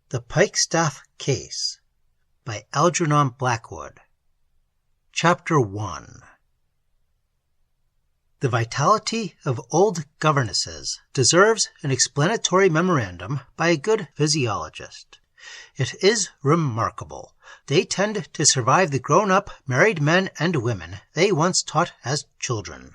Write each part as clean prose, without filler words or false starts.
The Pikestaffe Case by Algernon Blackwood. Chapter 1. The vitality of old governesses deserves an explanatory memorandum by a good physiologist. It is remarkable. They tend to survive the grown-up married men and women they once taught as children.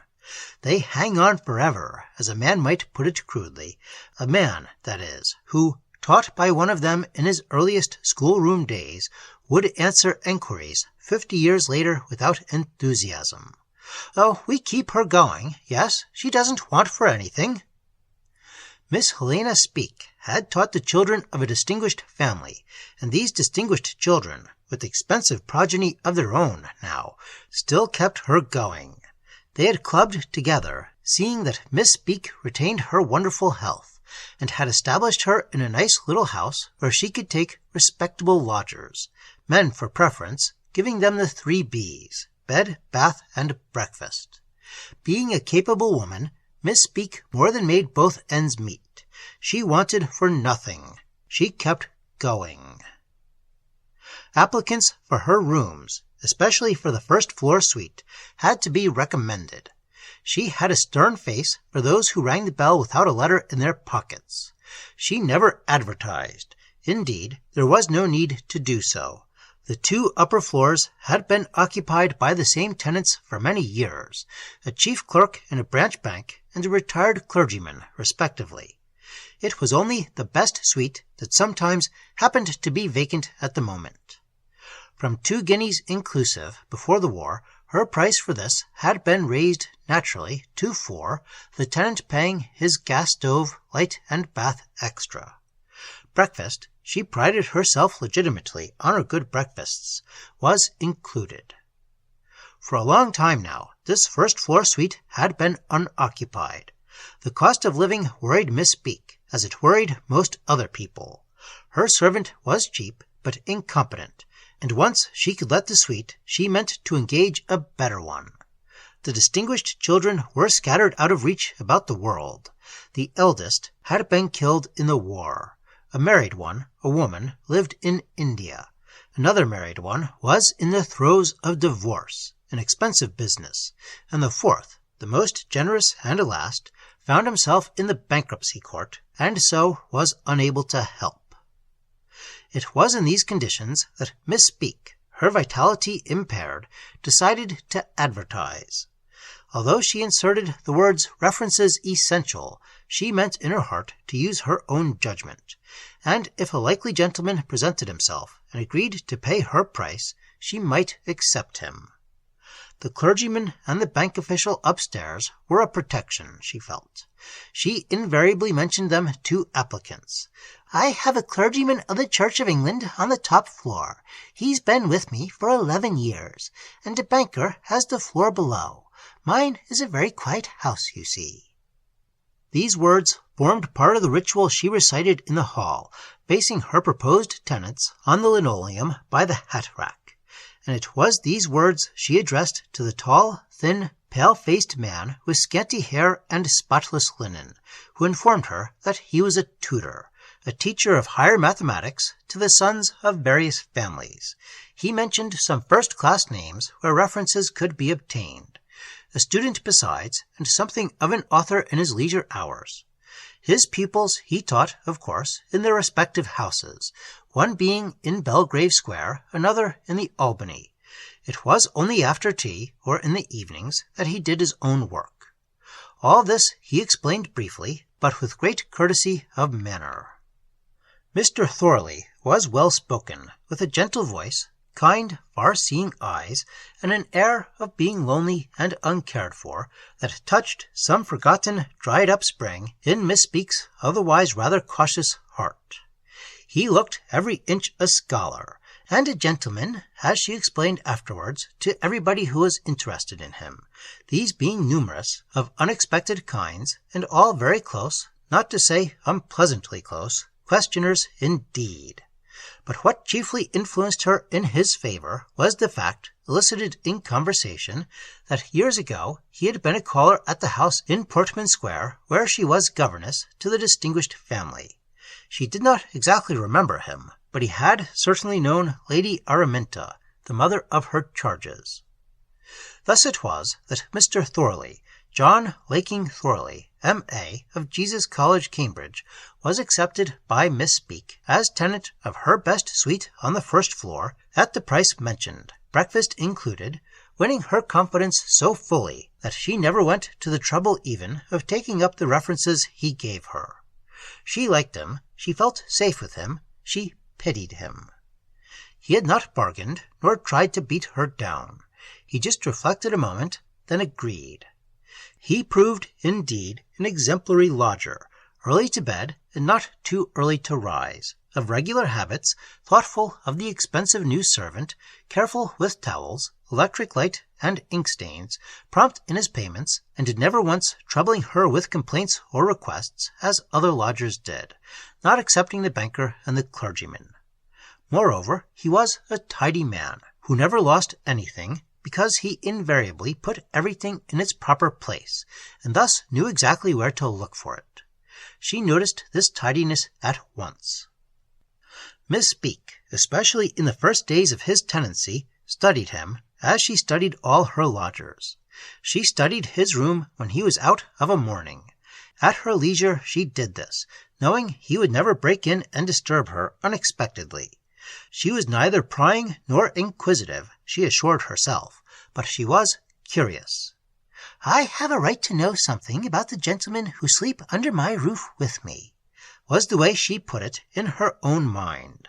They hang on forever, as a man might put it crudely, a man, that is, who, taught by one of them in his earliest schoolroom days, would answer enquiries 50 years later without enthusiasm. Oh, we keep her going. Yes, she doesn't want for anything. Miss Helena Speke had taught the children of a distinguished family, and these distinguished children, with expensive progeny of their own now, still kept her going. They had clubbed together, seeing that Miss Speke retained her wonderful health, and had established her in a nice little house where she could take respectable lodgers, men for preference, giving them the 3 B's, bed, bath, and breakfast. Being a capable woman, Miss Speke more than made both ends meet. She wanted for nothing. She kept going. Applicants for her rooms, especially for the first-floor suite, had to be recommended. She had a stern face for those who rang the bell without a letter in their pockets. She never advertised. Indeed, there was no need to do so. The 2 upper floors had been occupied by the same tenants for many years, a chief clerk in a branch bank and a retired clergyman, respectively. It was only the best suite that sometimes happened to be vacant at the moment. From 2 guineas inclusive before the war, her price for this had been raised naturally to 4, the tenant paying his gas stove, light, and bath extra. Breakfast, she prided herself legitimately on her good breakfasts, was included. For a long time now, this first-floor suite had been unoccupied. The cost of living worried Miss Speke, as it worried most other people. Her servant was cheap, but incompetent, and once she could let the suite, she meant to engage a better one. The distinguished children were scattered out of reach about the world. The eldest had been killed in the war. A married one, a woman, lived in India. Another married one was in the throes of divorce, an expensive business, and the 4th, the most generous and last, found himself in the bankruptcy court, and so was unable to help. It was in these conditions that Miss Speke, her vitality impaired, decided to advertise. Although she inserted the words references essential, she meant in her heart to use her own judgment, and if a likely gentleman presented himself and agreed to pay her price, she might accept him. The clergyman and the bank official upstairs were a protection, she felt. She invariably mentioned them to applicants. I have a clergyman of the Church of England on the top floor. He's been with me for 11 years, and a banker has the floor below. Mine is a very quiet house, you see. These words formed part of the ritual she recited in the hall, facing her proposed tenants on the linoleum by the hat-rack. And it was these words she addressed to the tall, thin, pale-faced man with scanty hair and spotless linen, who informed her that he was a tutor, a teacher of higher mathematics to the sons of various families. He mentioned some first-class names where references could be obtained. A student besides, and something of an author in his leisure hours. His pupils he taught, of course, in their respective houses, one being in Belgrave Square, another in the Albany. It was only after tea, or in the evenings, that he did his own work. All this he explained briefly, but with great courtesy of manner. Mr. Thorley was well-spoken, with a gentle voice, kind, far-seeing eyes, and an air of being lonely and uncared for that touched some forgotten, dried-up spring in Miss Speke's otherwise rather cautious heart. He looked every inch a scholar, and a gentleman, as she explained afterwards to everybody who was interested in him, these being numerous, of unexpected kinds, and all very close, not to say unpleasantly close, questioners indeed. But what chiefly influenced her in his favor was the fact, elicited in conversation, that years ago he had been a caller at the house in Portman Square where she was governess to the distinguished family. She did not exactly remember him, but he had certainly known Lady Araminta, the mother of her charges. Thus it was that Mr. Thorley, John Laking Thorley, M.A., of Jesus College, Cambridge, was accepted by Miss Speke as tenant of her best suite on the first floor at the price mentioned, breakfast included, winning her confidence so fully that she never went to the trouble even of taking up the references he gave her. She liked him, she felt safe with him, she pitied him. He had not bargained, nor tried to beat her down. He just reflected a moment, then agreed. He proved, indeed, an exemplary lodger, early to bed and not too early to rise, of regular habits, thoughtful of the expensive new servant, careful with towels, electric light, and ink stains, prompt in his payments, and never once troubling her with complaints or requests, as other lodgers did, not excepting the banker and the clergyman. Moreover, he was a tidy man, who never lost anything, because he invariably put everything in its proper place, and thus knew exactly where to look for it. She noticed this tidiness at once. Miss Speke, especially in the first days of his tenancy, studied him, as she studied all her lodgers. She studied his room when he was out of a morning. At her leisure she did this, knowing he would never break in and disturb her unexpectedly. She was neither prying nor inquisitive, she assured herself, but she was curious. "I have a right to know something about the gentlemen who sleep under my roof with me," was the way she put it in her own mind.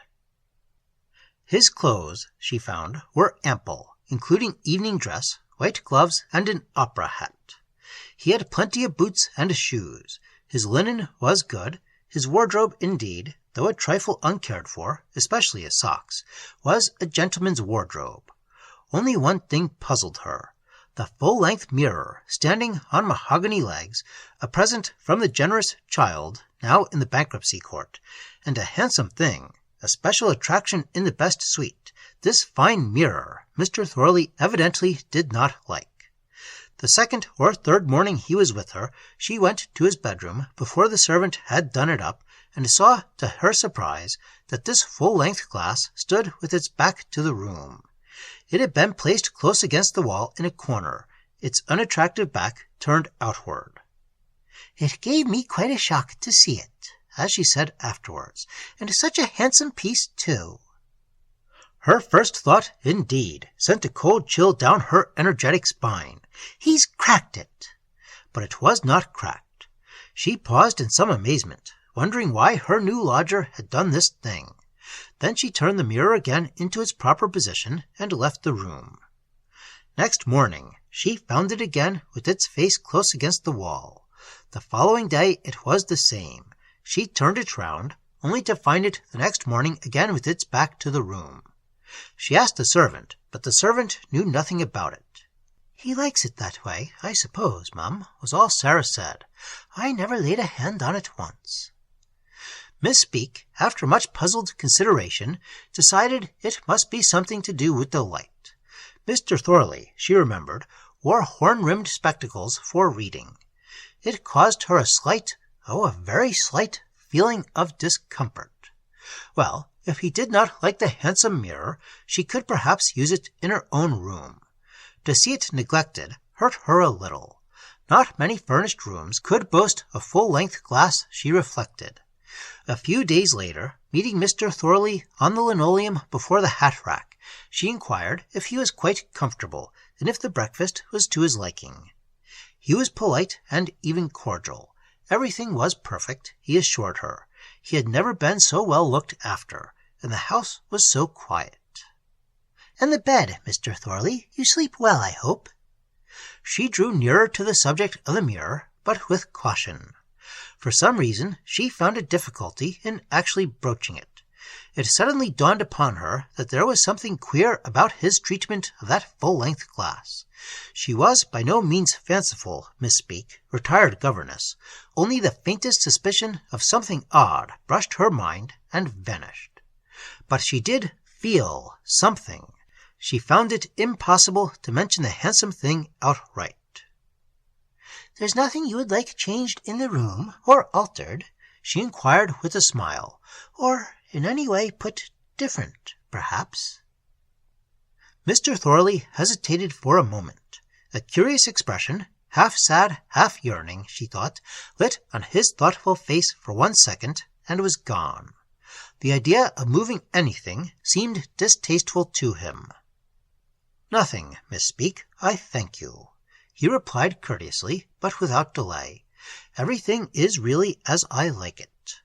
His clothes, she found, were ample, including evening dress, white gloves, and an opera hat. He had plenty of boots and shoes. His linen was good. His wardrobe, indeed, though a trifle uncared for, especially his socks, was a gentleman's wardrobe. Only one thing puzzled her. The full-length mirror, standing on mahogany legs, a present from the generous child, now in the bankruptcy court, and a handsome thing, a special attraction in the best suite. This fine mirror Mr. Thorley evidently did not like. The second or third morning he was with her, she went to his bedroom before the servant had done it up, and saw, to her surprise, that this full-length glass stood with its back to the room. It had been placed close against the wall in a corner, its unattractive back turned outward. "It gave me quite a shock to see it," as she said afterwards, "and such a handsome piece, too." Her first thought, indeed, sent a cold chill down her energetic spine. "He's cracked it." But it was not cracked. She paused in some amazement, wondering why her new lodger had done this thing. Then she turned the mirror again into its proper position and left the room. Next morning she found it again with its face close against the wall. The following day it was the same. She turned it round, only to find it the next morning again with its back to the room. She asked the servant, but the servant knew nothing about it. "He likes it that way, I suppose, Mum," was all Sarah said. "I never laid a hand on it once." Miss Speke, after much puzzled consideration, decided it must be something to do with the light. Mr. Thorley, she remembered, wore horn-rimmed spectacles for reading. It caused her a very slight feeling of discomfort. Well, if he did not like the handsome mirror, she could perhaps use it in her own room. To see it neglected hurt her a little. Not many furnished rooms could boast a full-length glass, she reflected. A few days later, meeting Mr. Thorley on the linoleum before the hat-rack, she inquired if he was quite comfortable and if the breakfast was to his liking. He was polite and even cordial. Everything was perfect, he assured her. He had never been so well looked after, and the house was so quiet. "And the bed, Mr. Thorley? You sleep well, I hope?" She drew nearer to the subject of the mirror, but with caution. For some reason she found a difficulty in actually broaching it. It suddenly dawned upon her that there was something queer about his treatment of that full-length glass. She was by no means fanciful, Miss Speke, retired governess. Only the faintest suspicion of something odd brushed her mind and vanished. But she did feel something. She found it impossible to mention the handsome thing outright. "There's nothing you would like changed in the room, or altered?" she inquired with a smile. "Or in any way put different, perhaps?" Mr. Thorley hesitated for a moment. A curious expression, half sad, half yearning, she thought, lit on his thoughtful face for 1 second, and was gone. The idea of moving anything seemed distasteful to him. "Nothing, Miss Speke, I thank you," he replied courteously, but without delay. "Everything is really as I like it."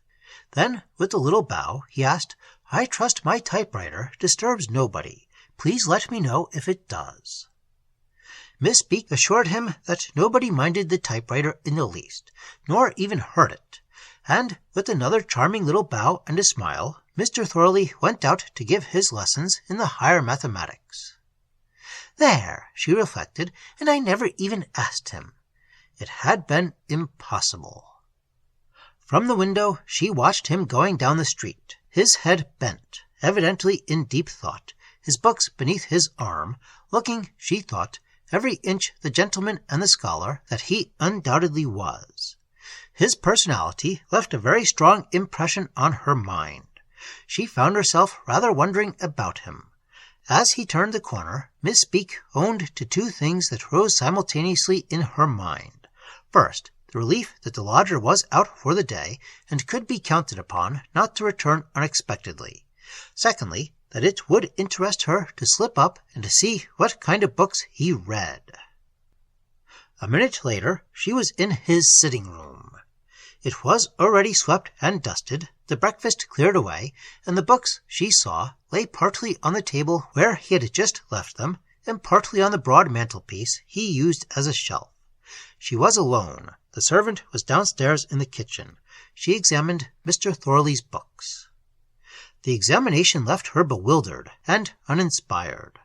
Then, with a little bow, he asked, "I trust my typewriter disturbs nobody. Please let me know if it does." Miss Speke assured him that nobody minded the typewriter in the least, nor even heard it, and with another charming little bow and a smile, Mr. Thorley went out to give his lessons in the higher mathematics. "There," she reflected, "and I never even asked him." It had been impossible. From the window she watched him going down the street, his head bent, evidently in deep thought, his books beneath his arm, looking, she thought, every inch the gentleman and the scholar that he undoubtedly was. His personality left a very strong impression on her mind. She found herself rather wondering about him. As he turned the corner, Miss Speke owned to 2 things that rose simultaneously in her mind. First, the relief that the lodger was out for the day and could be counted upon not to return unexpectedly. Secondly, that it would interest her to slip up and to see what kind of books he read. A minute later, she was in his sitting room. It was already swept and dusted, the breakfast cleared away, and the books, she saw, lay partly on the table where he had just left them, and partly on the broad mantelpiece he used as a shelf. She was alone. The servant was downstairs in the kitchen. She examined Mr. Thorley's books. The examination left her bewildered and uninspired.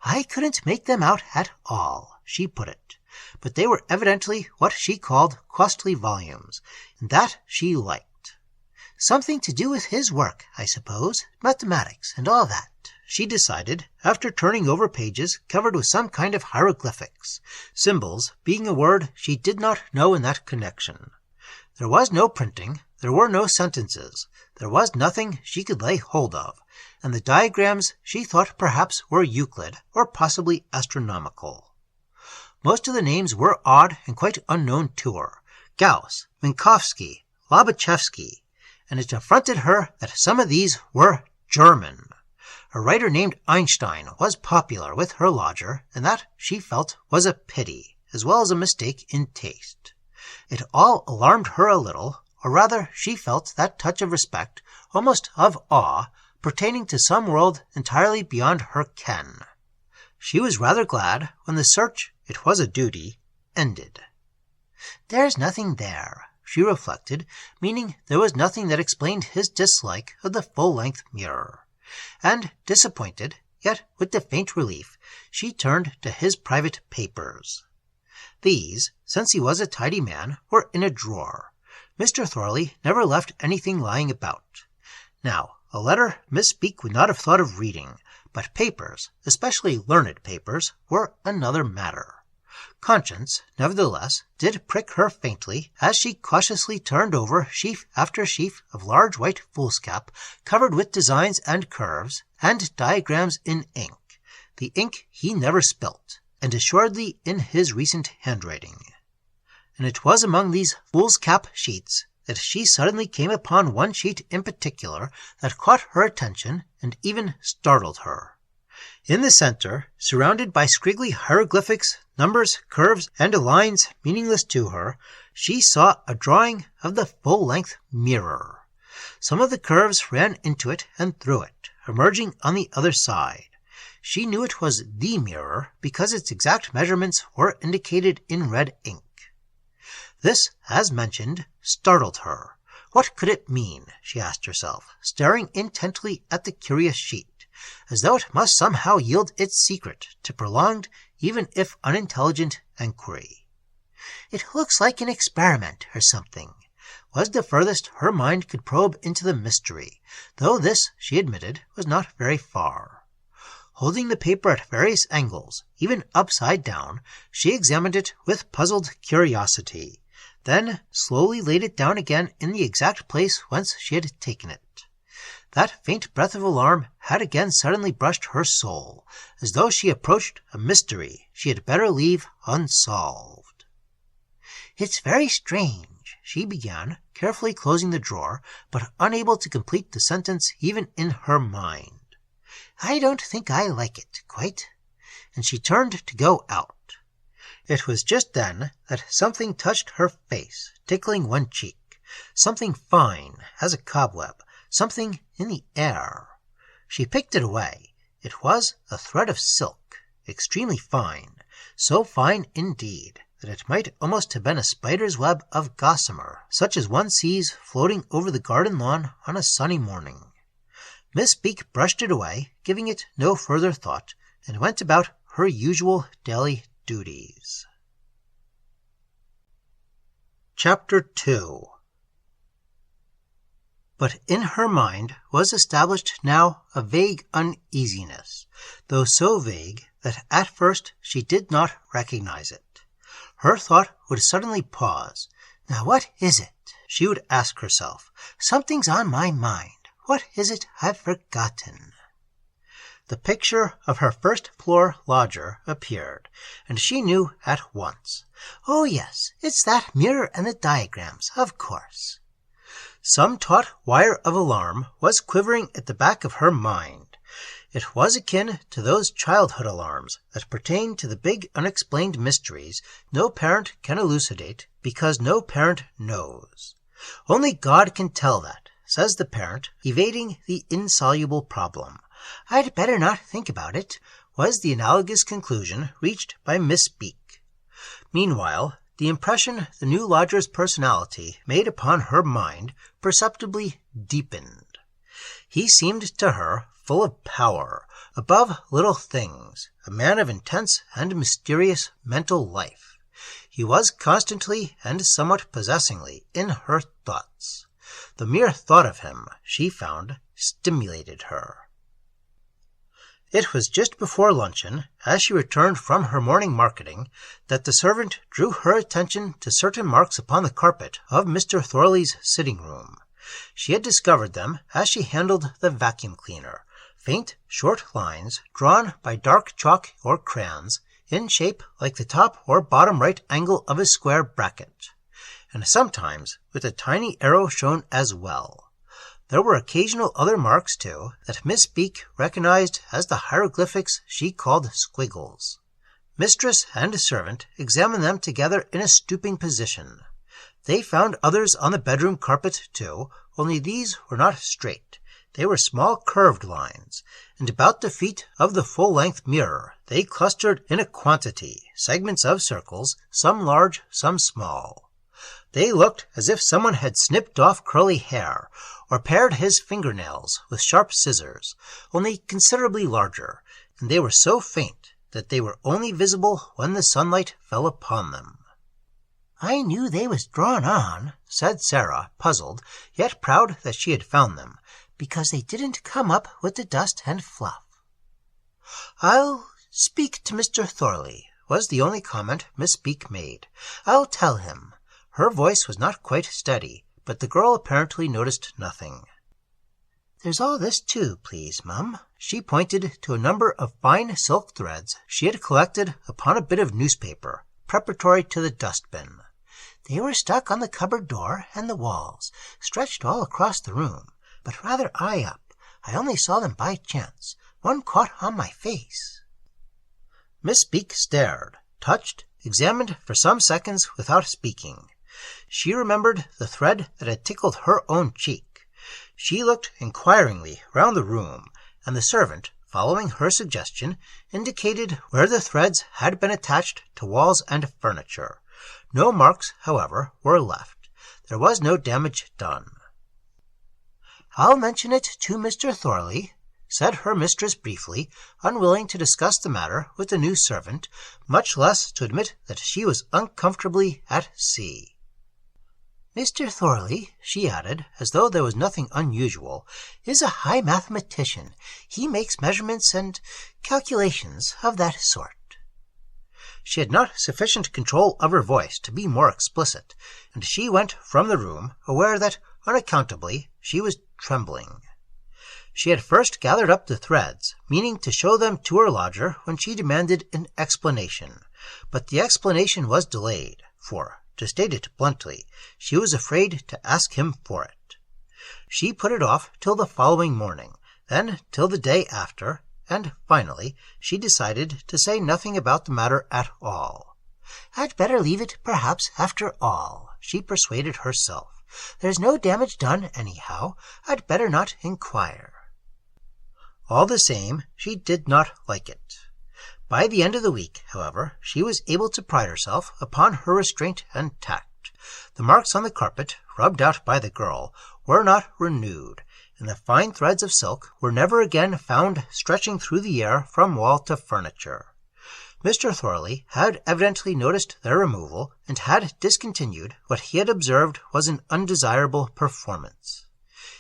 "I couldn't make them out at all," she put it, but they were evidently what she called costly volumes, and that she liked. "Something to do with his work, I suppose, mathematics and all that," she decided, after turning over pages covered with some kind of hieroglyphics, symbols being a word she did not know in that connection. There was no printing, there were no sentences, there was nothing she could lay hold of, and the diagrams she thought perhaps were Euclid, or possibly astronomical. Most of the names were odd and quite unknown to her, Gauss, Minkowski, Lobachevsky, and it affronted her that some of these were German. A writer named Einstein was popular with her lodger, and that, she felt, was a pity, as well as a mistake in taste. It all alarmed her a little, or rather she felt that touch of respect, almost of awe, pertaining to some world entirely beyond her ken. She was rather glad when the search, it was a duty, ended. "There's nothing there," she reflected, meaning there was nothing that explained his dislike of the full-length mirror. And, disappointed, yet with the faint relief, she turned to his private papers. These, since he was a tidy man, were in a drawer. Mr. Thorley never left anything lying about. Now, a letter Miss Speke would not have thought of reading, but papers, especially learned papers, were another matter. Conscience, nevertheless, did prick her faintly as she cautiously turned over sheaf after sheaf of large white foolscap covered with designs and curves, and diagrams in ink, the ink he never spilt, and assuredly in his recent handwriting. And it was among these foolscap sheets that she suddenly came upon one sheet in particular that caught her attention and even startled her. In the center, surrounded by scriggly hieroglyphics, numbers, curves, and lines meaningless to her, she saw a drawing of the full-length mirror. Some of the curves ran into it and through it, emerging on the other side. She knew it was the mirror because its exact measurements were indicated in red ink. This, as mentioned, startled her. What could it mean, she asked herself, staring intently at the curious sheet, as though it must somehow yield its secret to prolonged, even if unintelligent, enquiry. "It looks like an experiment or something," was the furthest her mind could probe into the mystery, though this, she admitted, was not very far. Holding the paper at various angles, even upside down, she examined it with puzzled curiosity. then slowly laid it down again in the exact place whence she had taken it. That faint breath of alarm had again suddenly brushed her soul, as though she approached a mystery she had better leave unsolved. "It's very strange," she began, carefully closing the drawer, but unable to complete the sentence even in her mind. "I don't think I like it, quite." And she turned to go out. It was just then that something touched her face, tickling one cheek, something fine as a cobweb, something in the air. She picked it away. It was a thread of silk, extremely fine, so fine indeed that it might almost have been a spider's web of gossamer, such as one sees floating over the garden lawn on a sunny morning. Miss Beak brushed it away, giving it no further thought, and went about her usual daily duties. Chapter 2. But in her mind was established now a vague uneasiness, though so vague that at first she did not recognize it. Her thought would suddenly pause. "Now what is it?" she would ask herself. "Something's on my mind. What is it I've forgotten?" The picture of her first-floor lodger appeared, and she knew at once. "Oh, yes, it's that mirror and the diagrams, of course." Some taut wire of alarm was quivering at the back of her mind. It was akin to those childhood alarms that pertain to the big unexplained mysteries no parent can elucidate because no parent knows. Only God can tell that, says the parent, evading the insoluble problem. "I'd better not think about it," was the analogous conclusion reached by Miss Beak. Meanwhile, the impression the new lodger's personality made upon her mind perceptibly deepened. He seemed to her full of power, above little things, a man of intense and mysterious mental life. He was constantly and somewhat possessingly in her thoughts. The mere thought of him, she found, stimulated her. It was just before luncheon, as she returned from her morning marketing, that the servant drew her attention to certain marks upon the carpet of Mr. Thorley's sitting-room. She had discovered them as she handled the vacuum cleaner, faint, short lines drawn by dark chalk or crayons, in shape like the top or bottom right angle of a square bracket, and sometimes with a tiny arrow shown as well. There were occasional other marks, too, that Miss Beak recognized as the hieroglyphics she called squiggles. Mistress and servant examined them together in a stooping position. They found others on the bedroom carpet, too, only these were not straight. They were small curved lines, and about the feet of the full-length mirror they clustered in a quantity, segments of circles, some large, some small. They looked as if someone had snipped off curly hair, or pared his fingernails with sharp scissors, only considerably larger, and they were so faint that they were only visible when the sunlight fell upon them. "I knew they was drawn on," said Sarah, puzzled, yet proud that she had found them, "because they didn't come up with the dust and fluff." "I'll speak to Mr. Thorley," was the only comment Miss Beak made. "I'll tell him." Her voice was not quite steady, but the girl apparently noticed nothing. "There's all this, too, please, Mum." She pointed to a number of fine silk threads she had collected upon a bit of newspaper, preparatory to the dustbin. "They were stuck on the cupboard door and the walls, stretched all across the room, but rather high up. I only saw them by chance. One caught on my face." Miss Beak stared, touched, examined for some seconds without speaking. She remembered the thread that had tickled her own cheek. She looked inquiringly round the room, and the servant, following her suggestion, indicated where the threads had been attached to walls and furniture. No marks, however, were left. There was no damage done. "I'll mention it to Mr. Thorley," said her mistress briefly, unwilling to discuss the matter with the new servant, much less to admit that she was uncomfortably at sea. "Mr. Thorley," she added, as though there was nothing unusual, "is a high mathematician. He makes measurements and calculations of that sort." She had not sufficient control of her voice to be more explicit, and she went from the room, aware that, unaccountably, she was trembling. She had first gathered up the threads, meaning to show them to her lodger when she demanded an explanation, but the explanation was delayed, for, to state it bluntly, she was afraid to ask him for it. She put it off till the following morning, then till the day after, and finally she decided to say nothing about the matter at all. "I'd better leave it, perhaps, after all," she persuaded herself. "There's no damage done, anyhow. I'd better not inquire." All the same, she did not like it. By the end of the week, however, she was able to pride herself upon her restraint and tact. The marks on the carpet, rubbed out by the girl, were not renewed, and the fine threads of silk were never again found stretching through the air from wall to furniture. Mr. Thorley had evidently noticed their removal, and had discontinued what he had observed was an undesirable performance.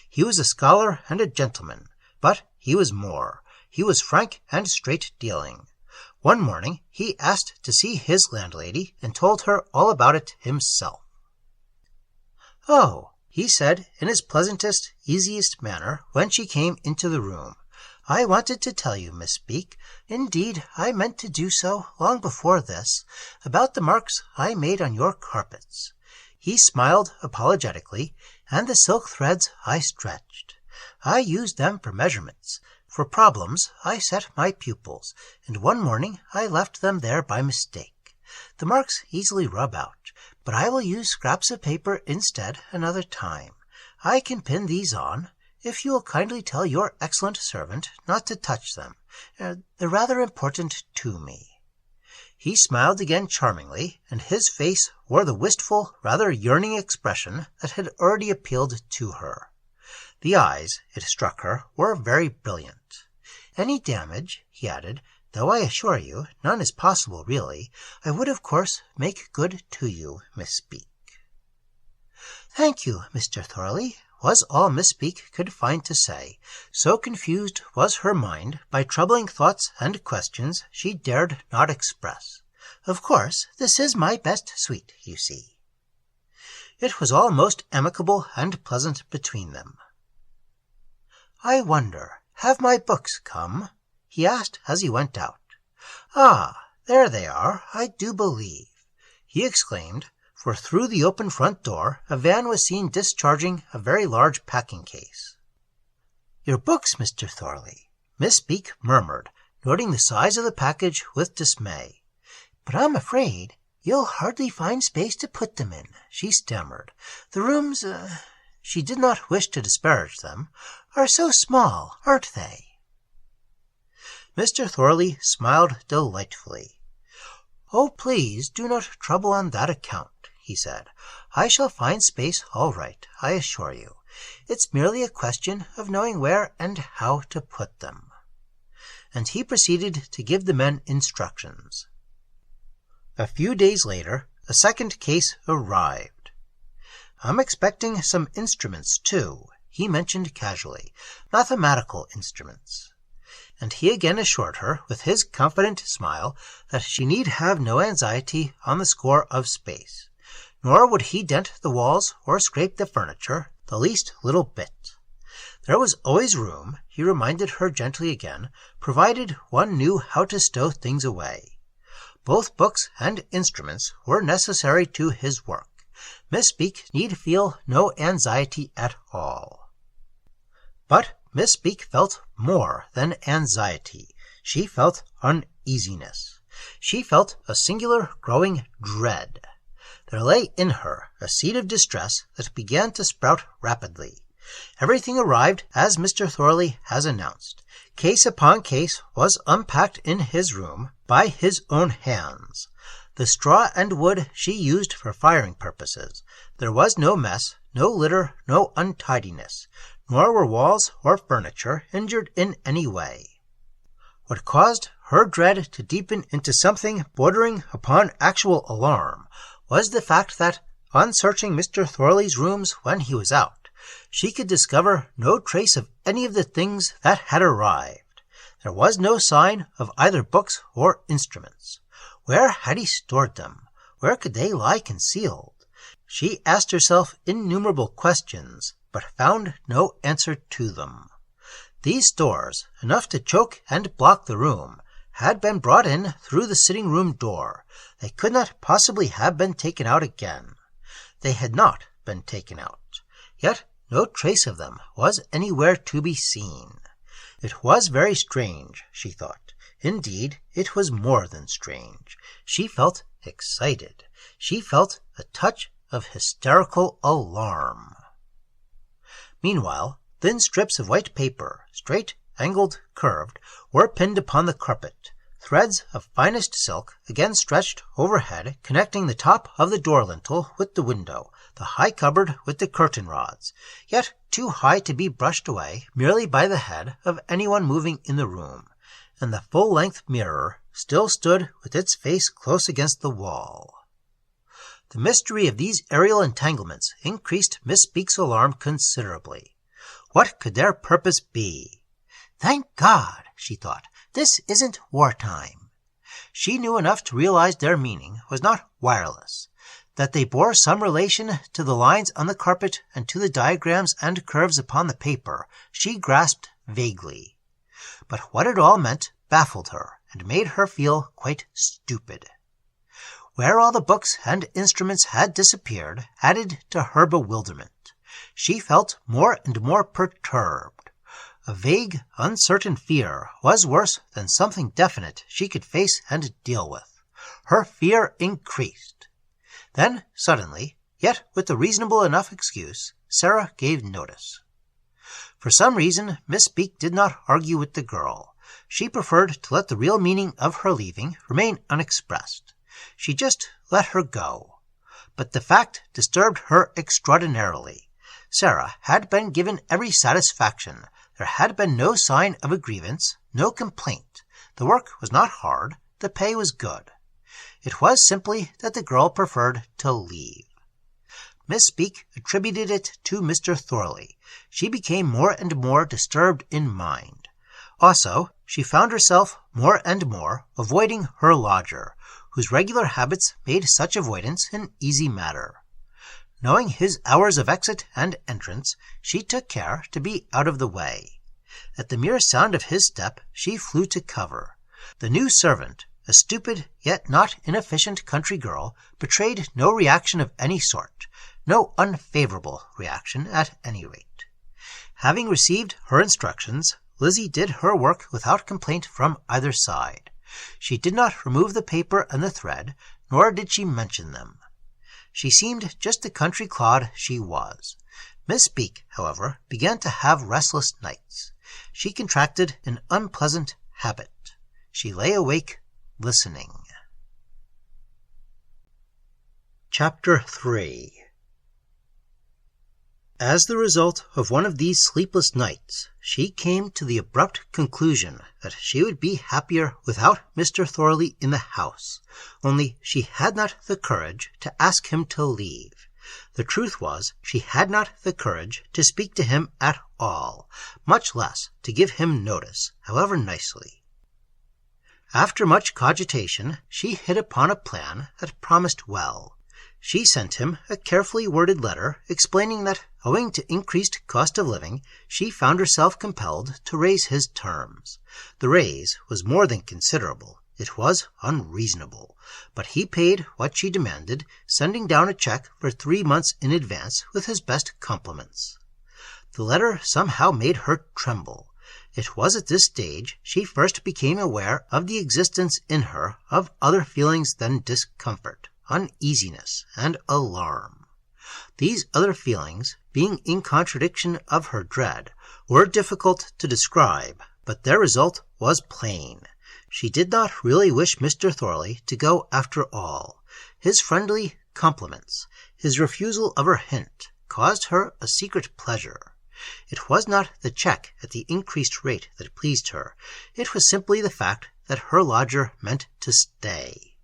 He was a scholar and a gentleman, but he was more. He was frank and straight-dealing. One morning he asked to see his landlady, and told her all about it himself. "Oh," he said in his pleasantest, easiest manner when she came into the room, "I wanted to tell you, Miss Speke, indeed I meant to do so long before this, about the marks I made on your carpets." He smiled apologetically, "and the silk threads I stretched. I used them for measurements. For problems I set my pupils, and one morning I left them there by mistake. The marks easily rub out, but I will use scraps of paper instead another time. I can pin these on, if you will kindly tell your excellent servant not to touch them. They're rather important to me." He smiled again charmingly, and his face wore the wistful, rather yearning expression that had already appealed to her. The eyes, it struck her, were very brilliant. "Any damage," he added, "though I assure you none is possible really, I would of course make good to you, Miss Speke." "Thank you, Mr. Thorley," was all Miss Speke could find to say, so confused was her mind by troubling thoughts and questions she dared not express. "Of course, this is my best suite, you see." It was all most amicable and pleasant between them. "I wonder, have my books come?" he asked as he went out. "Ah, there they are, I do believe," he exclaimed, for through the open front door a van was seen discharging a very large packing-case. "Your books, Mr. Thorley," Miss Speke murmured, noting the size of the package with dismay. "But I'm afraid you'll hardly find space to put them in," she stammered. "The rooms, she did not wish to disparage them, "are so small, aren't they?" Mr. Thorley smiled delightfully. "Oh, please do not trouble on that account," he said. "I shall find space all right, I assure you. It's merely a question of knowing where and how to put them." And he proceeded to give the men instructions. A few days later, a second case arrived. "I'm expecting some instruments, too," he mentioned casually, "mathematical instruments." And he again assured her, with his confident smile, that she need have no anxiety on the score of space. Nor would he dent the walls or scrape the furniture the least little bit. There was always room, he reminded her gently again, provided one knew how to stow things away. Both books and instruments were necessary to his work. Miss Speke need feel no anxiety at all. But Miss Speke felt more than anxiety. She felt uneasiness. She felt a singular growing dread. There lay in her a seed of distress that began to sprout rapidly. Everything arrived as Mr. Thorley has announced. Case upon case was unpacked in his room by his own hands. The straw and wood she used for firing purposes. There was no mess, no litter, no untidiness, nor were walls or furniture injured in any way. What caused her dread to deepen into something bordering upon actual alarm was the fact that, on searching Mr. Thorley's rooms when he was out, she could discover no trace of any of the things that had arrived. There was no sign of either books or instruments. Where had he stored them? Where could they lie concealed? She asked herself innumerable questions, but found no answer to them. These stores, enough to choke and block the room, had been brought in through the sitting-room door. They could not possibly have been taken out again. They had not been taken out, yet no trace of them was anywhere to be seen. It was very strange, she thought. Indeed, it was more than strange. She felt excited. She felt a touch of hysterical alarm. Meanwhile, thin strips of white paper, straight, angled, curved, were pinned upon the carpet. Threads of finest silk again stretched overhead, connecting the top of the door lintel with the window, the high cupboard with the curtain rods, yet too high to be brushed away merely by the head of anyone moving in the room, and the full-length mirror still stood with its face close against the wall. The mystery of these aerial entanglements increased Miss Beek's alarm considerably. What could their purpose be? Thank God, she thought, this isn't wartime. She knew enough to realize their meaning was not wireless, that they bore some relation to the lines on the carpet and to the diagrams and curves upon the paper. She grasped vaguely. But what it all meant baffled her and made her feel quite stupid. Where all the books and instruments had disappeared added to her bewilderment. She felt more and more perturbed. A vague, uncertain fear was worse than something definite she could face and deal with. Her fear increased. Then, suddenly, yet with a reasonable enough excuse, Sarah gave notice. For some reason, Miss Beek did not argue with the girl. She preferred to let the real meaning of her leaving remain unexpressed. She just let her go. But the fact disturbed her extraordinarily. Sarah had been given every satisfaction. There had been no sign of a grievance, no complaint. The work was not hard. The pay was good. It was simply that the girl preferred to leave. Miss Beek attributed it to Mr. Thorley. She became more and more disturbed in mind. Also, she found herself more and more avoiding her lodger, whose regular habits made such avoidance an easy matter. Knowing his hours of exit and entrance, she took care to be out of the way. At the mere sound of his step, she flew to cover. The new servant, a stupid yet not inefficient country girl, betrayed no reaction of any sort, no unfavorable reaction at any rate. Having received her instructions, Lizzie did her work without complaint from either side. She did not remove the paper and the thread, nor did she mention them. She seemed just the country clod she was. Miss Beek, however, began to have restless nights. She contracted an unpleasant habit. She lay awake, listening. Chapter 3. As the result of one of these sleepless nights, she came to the abrupt conclusion that she would be happier without Mr. Thorley in the house, only she had not the courage to ask him to leave. The truth was, she had not the courage to speak to him at all, much less to give him notice, however nicely. After much cogitation, she hit upon a plan that promised well. She sent him a carefully worded letter explaining that, owing to increased cost of living, she found herself compelled to raise his terms. The raise was more than considerable. It was unreasonable. But he paid what she demanded, sending down a check for 3 months in advance with his best compliments. The letter somehow made her tremble. It was at this stage she first became aware of the existence in her of other feelings than discomfort, uneasiness, and alarm. These other feelings, being in contradiction of her dread, were difficult to describe, but their result was plain. She did not really wish Mr. Thorley to go after all. His friendly compliments, his refusal of her hint, caused her a secret pleasure. It was not the check at the increased rate that pleased her. It was simply the fact that her lodger meant to stay.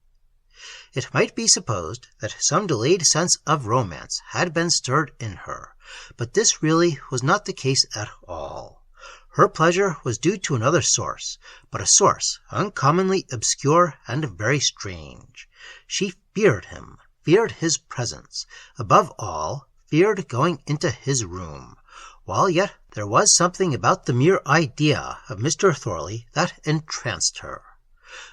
It might be supposed that some delayed sense of romance had been stirred in her, but this really was not the case at all. Her pleasure was due to another source, but a source uncommonly obscure and very strange. She feared him, feared his presence, above all, feared going into his room, while yet there was something about the mere idea of Mr. Thorley that entranced her.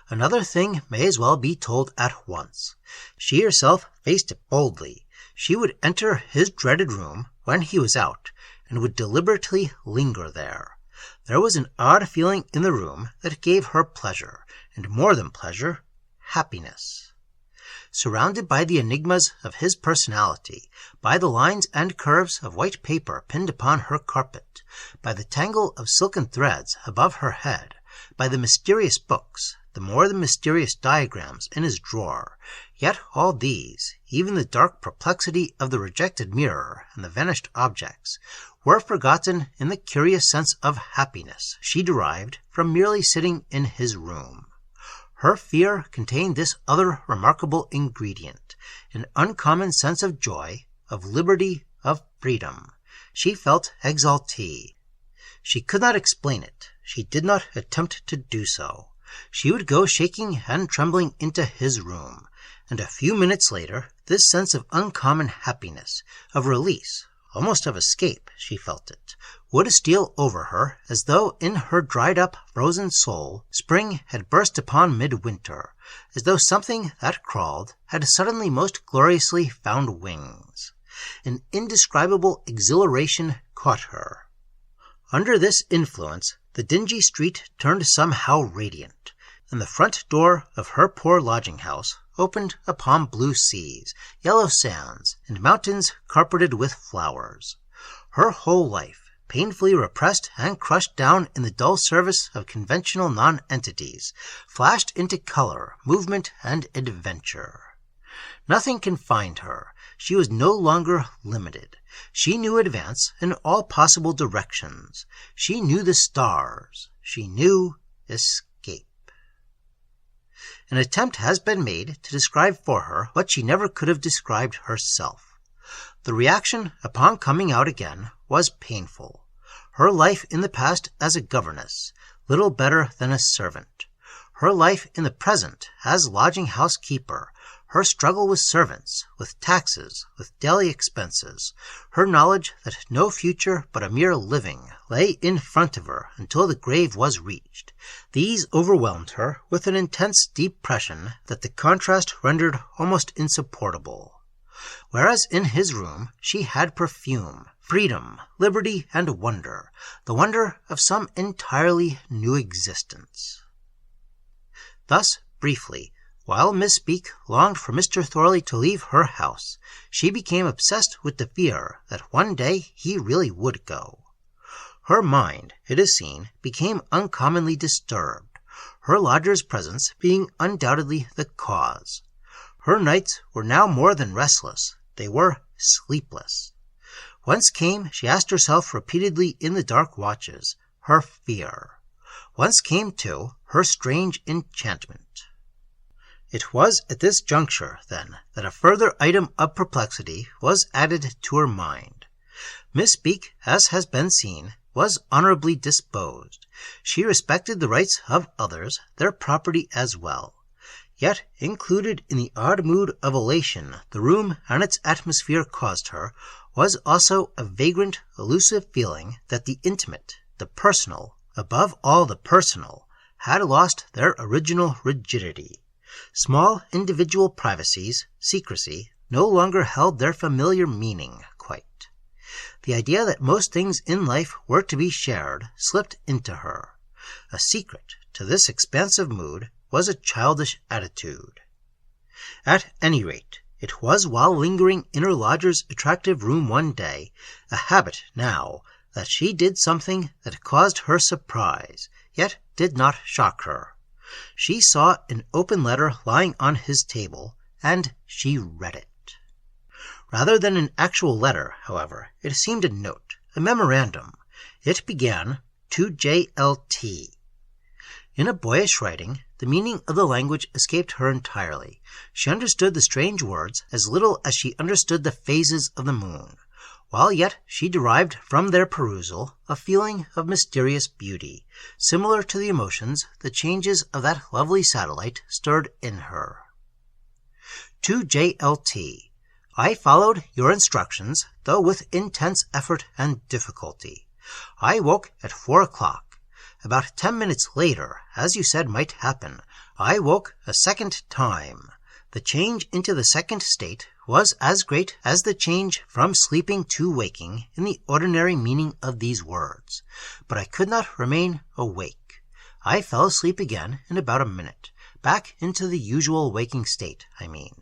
Another thing may as well be told at once. She herself faced it boldly. She would enter his dreaded room when he was out, and would deliberately linger there. There was an odd feeling in the room that gave her pleasure, and more than pleasure, happiness. Surrounded by the enigmas of his personality, by the lines and curves of white paper pinned upon her carpet, by the tangle of silken threads above her head, by the mysterious books, the more than mysterious diagrams in his drawer, yet all these, even the dark perplexity of the rejected mirror and the vanished objects, were forgotten in the curious sense of happiness she derived from merely sitting in his room. Her fear contained this other remarkable ingredient, an uncommon sense of joy, of liberty, of freedom. She felt exaltée. She could not explain it. She did not attempt to do so. She would go shaking and trembling into his room, and a few minutes later this sense of uncommon happiness, of release, almost of escape, she felt it, would steal over her as though in her dried-up, frozen soul spring had burst upon midwinter, as though something that crawled had suddenly most gloriously found wings. An indescribable exhilaration caught her. Under this influence, the dingy street turned somehow radiant, and the front door of her poor lodging-house opened upon blue seas, yellow sands, and mountains carpeted with flowers. Her whole life, painfully repressed and crushed down in the dull service of conventional non-entities, flashed into color, movement, and adventure. Nothing confined her. She was no longer limited. She knew advance in all possible directions. She knew the stars. She knew escape. An attempt has been made to describe for her what she never could have described herself. The reaction upon coming out again was painful. Her life in the past as a governess, little better than a servant. Her life in the present as lodging-house keeper, her struggle with servants, with taxes, with daily expenses, her knowledge that no future but a mere living lay in front of her until the grave was reached, these overwhelmed her with an intense depression that the contrast rendered almost insupportable. Whereas in his room she had perfume, freedom, liberty, and wonder, the wonder of some entirely new existence. Thus, briefly, while Miss Speake longed for Mr. Thorley to leave her house, she became obsessed with the fear that one day he really would go. Her mind, it is seen, became uncommonly disturbed, her lodger's presence being undoubtedly the cause. Her nights were now more than restless, they were sleepless. Whence came, she asked herself repeatedly in the dark watches, her fear? Whence came, too, her strange enchantment? It was at this juncture, then, that a further item of perplexity was added to her mind. Miss Speake, as has been seen, was honorably disposed. She respected the rights of others, their property as well. Yet, included in the odd mood of elation the room and its atmosphere caused her, was also a vagrant, elusive feeling that the intimate, the personal, above all the personal, had lost their original rigidity. Small individual privacies, secrecy, no longer held their familiar meaning quite. The idea that most things in life were to be shared slipped into her. A secret to this expansive mood was a childish attitude. At any rate, it was while lingering in her lodger's attractive room one day, a habit now, that she did something that caused her surprise, yet did not shock her. She saw an open letter lying on his table, and she read it. Rather than an actual letter, however, it seemed a note, a memorandum. It began, "To J.L.T." In a boyish writing, the meaning of the language escaped her entirely. She understood the strange words as little as she understood the phases of the moon. while yet she derived from their perusal a feeling of mysterious beauty, similar to the emotions the changes of that lovely satellite stirred in her. To JLT, I followed your instructions, though with intense effort and difficulty. I woke at 4 o'clock. About 10 minutes later, as you said might happen, I woke a second time. The change into the second state was as great as the change from sleeping to waking in the ordinary meaning of these words, but I could not remain awake. I fell asleep again in about a minute, back into the usual waking state, I mean.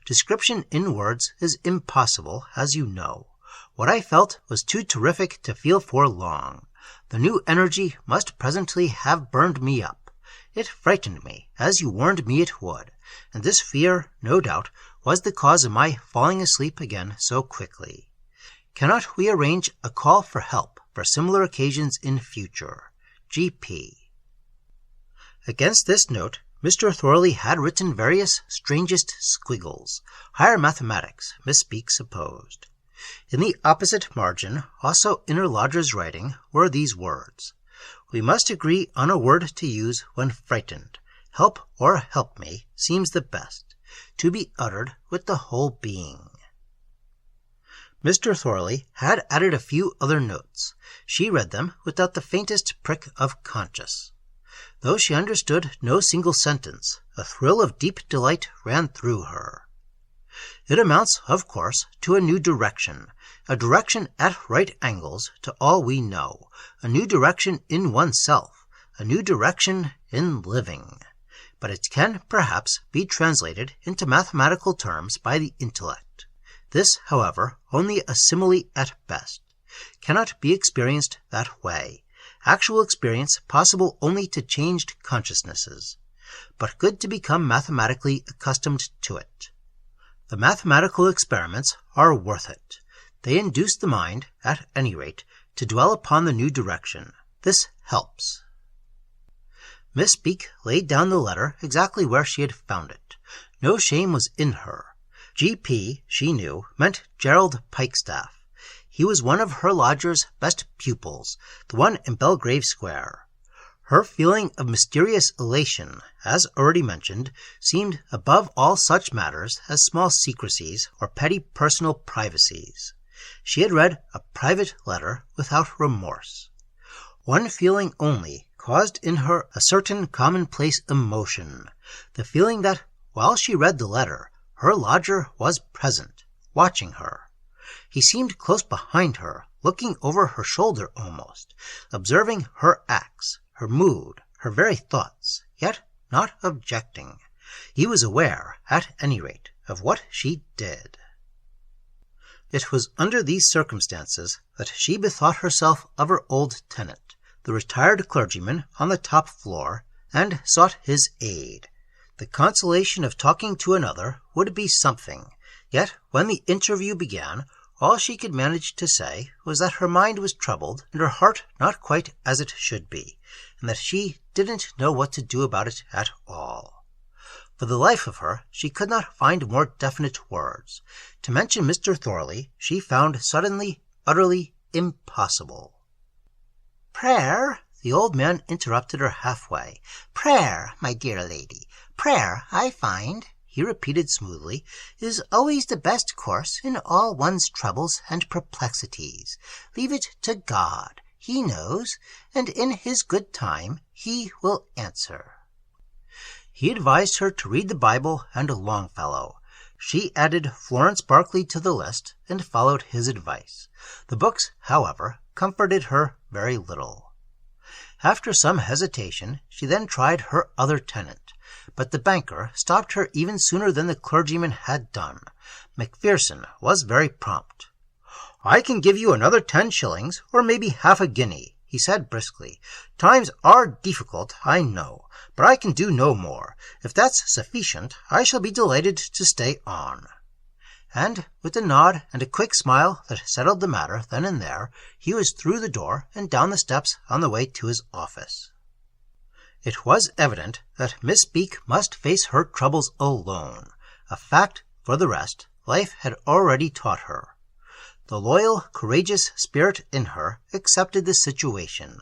Description in words is impossible, as you know. What I felt was too terrific to feel for long. The new energy must presently have burned me up. It frightened me, as you warned me it would, and this fear, no doubt, was the cause of my falling asleep again so quickly. Cannot we arrange a call for help for similar occasions in future? G.P. Against this note, Mr. Thorley had written various strangest squiggles. Higher mathematics, Miss Speake supposed. In the opposite margin, also in her lodger's writing, were these words: We must agree on a word to use when frightened. Help or help me seems the best, to be uttered with the whole being. Mr. Thorley had added a few other notes. She read them without the faintest prick of conscience. Though she understood no single sentence, a thrill of deep delight ran through her. It amounts, of course, to a new direction, a direction at right angles to all we know, a new direction in oneself, a new direction in living. But it can, perhaps, be translated into mathematical terms by the intellect. This, however, only a simile at best, cannot be experienced that way. Actual experience possible only to changed consciousnesses, but good to become mathematically accustomed to it. The mathematical experiments are worth it. They induce the mind, at any rate, to dwell upon the new direction. This helps. Miss Speake laid down the letter exactly where she had found it. No shame was in her. G.P., she knew, meant Gerald Pikestaffe. He was one of her lodger's best pupils, the one in Belgrave Square. Her feeling of mysterious elation, as already mentioned, seemed above all such matters as small secrecies or petty personal privacies. She had read a private letter without remorse. One feeling only caused in her a certain commonplace emotion, the feeling that, while she read the letter, her lodger was present, watching her. He seemed close behind her, looking over her shoulder almost, observing her acts, her mood, her very thoughts, yet not objecting. He was aware, at any rate, of what she did. It was under these circumstances that she bethought herself of her old tenant, the retired clergyman on the top floor, and sought his aid. The consolation of talking to another would be something, yet when the interview began, all she could manage to say was that her mind was troubled and her heart not quite as it should be, and that she didn't know what to do about it at all. For the life of her, she could not find more definite words. To mention Mr. Thorley, she found suddenly, utterly impossible. "Prayer," the old man interrupted her halfway. "Prayer, my dear lady, prayer, I find," he repeated smoothly, "is always the best course in all one's troubles and perplexities. Leave it to God. He knows, and in his good time he will answer." He advised her to read the Bible and Longfellow. She added Florence Barclay to the list and followed his advice. The books, however, comforted her very little. After some hesitation, she then tried her other tenant, but the banker stopped her even sooner than the clergyman had done. Macpherson was very prompt. "I can give you another 10 shillings, or maybe half a guinea," he said briskly. "Times are difficult, I know, but I can do no more. If that's sufficient, I shall be delighted to stay on." And with a nod and a quick smile that settled the matter then and there, he was through the door and down the steps on the way to his office. It was evident that Miss Speake must face her troubles alone, a fact, for the rest, life had already taught her. The loyal, courageous spirit in her accepted the situation.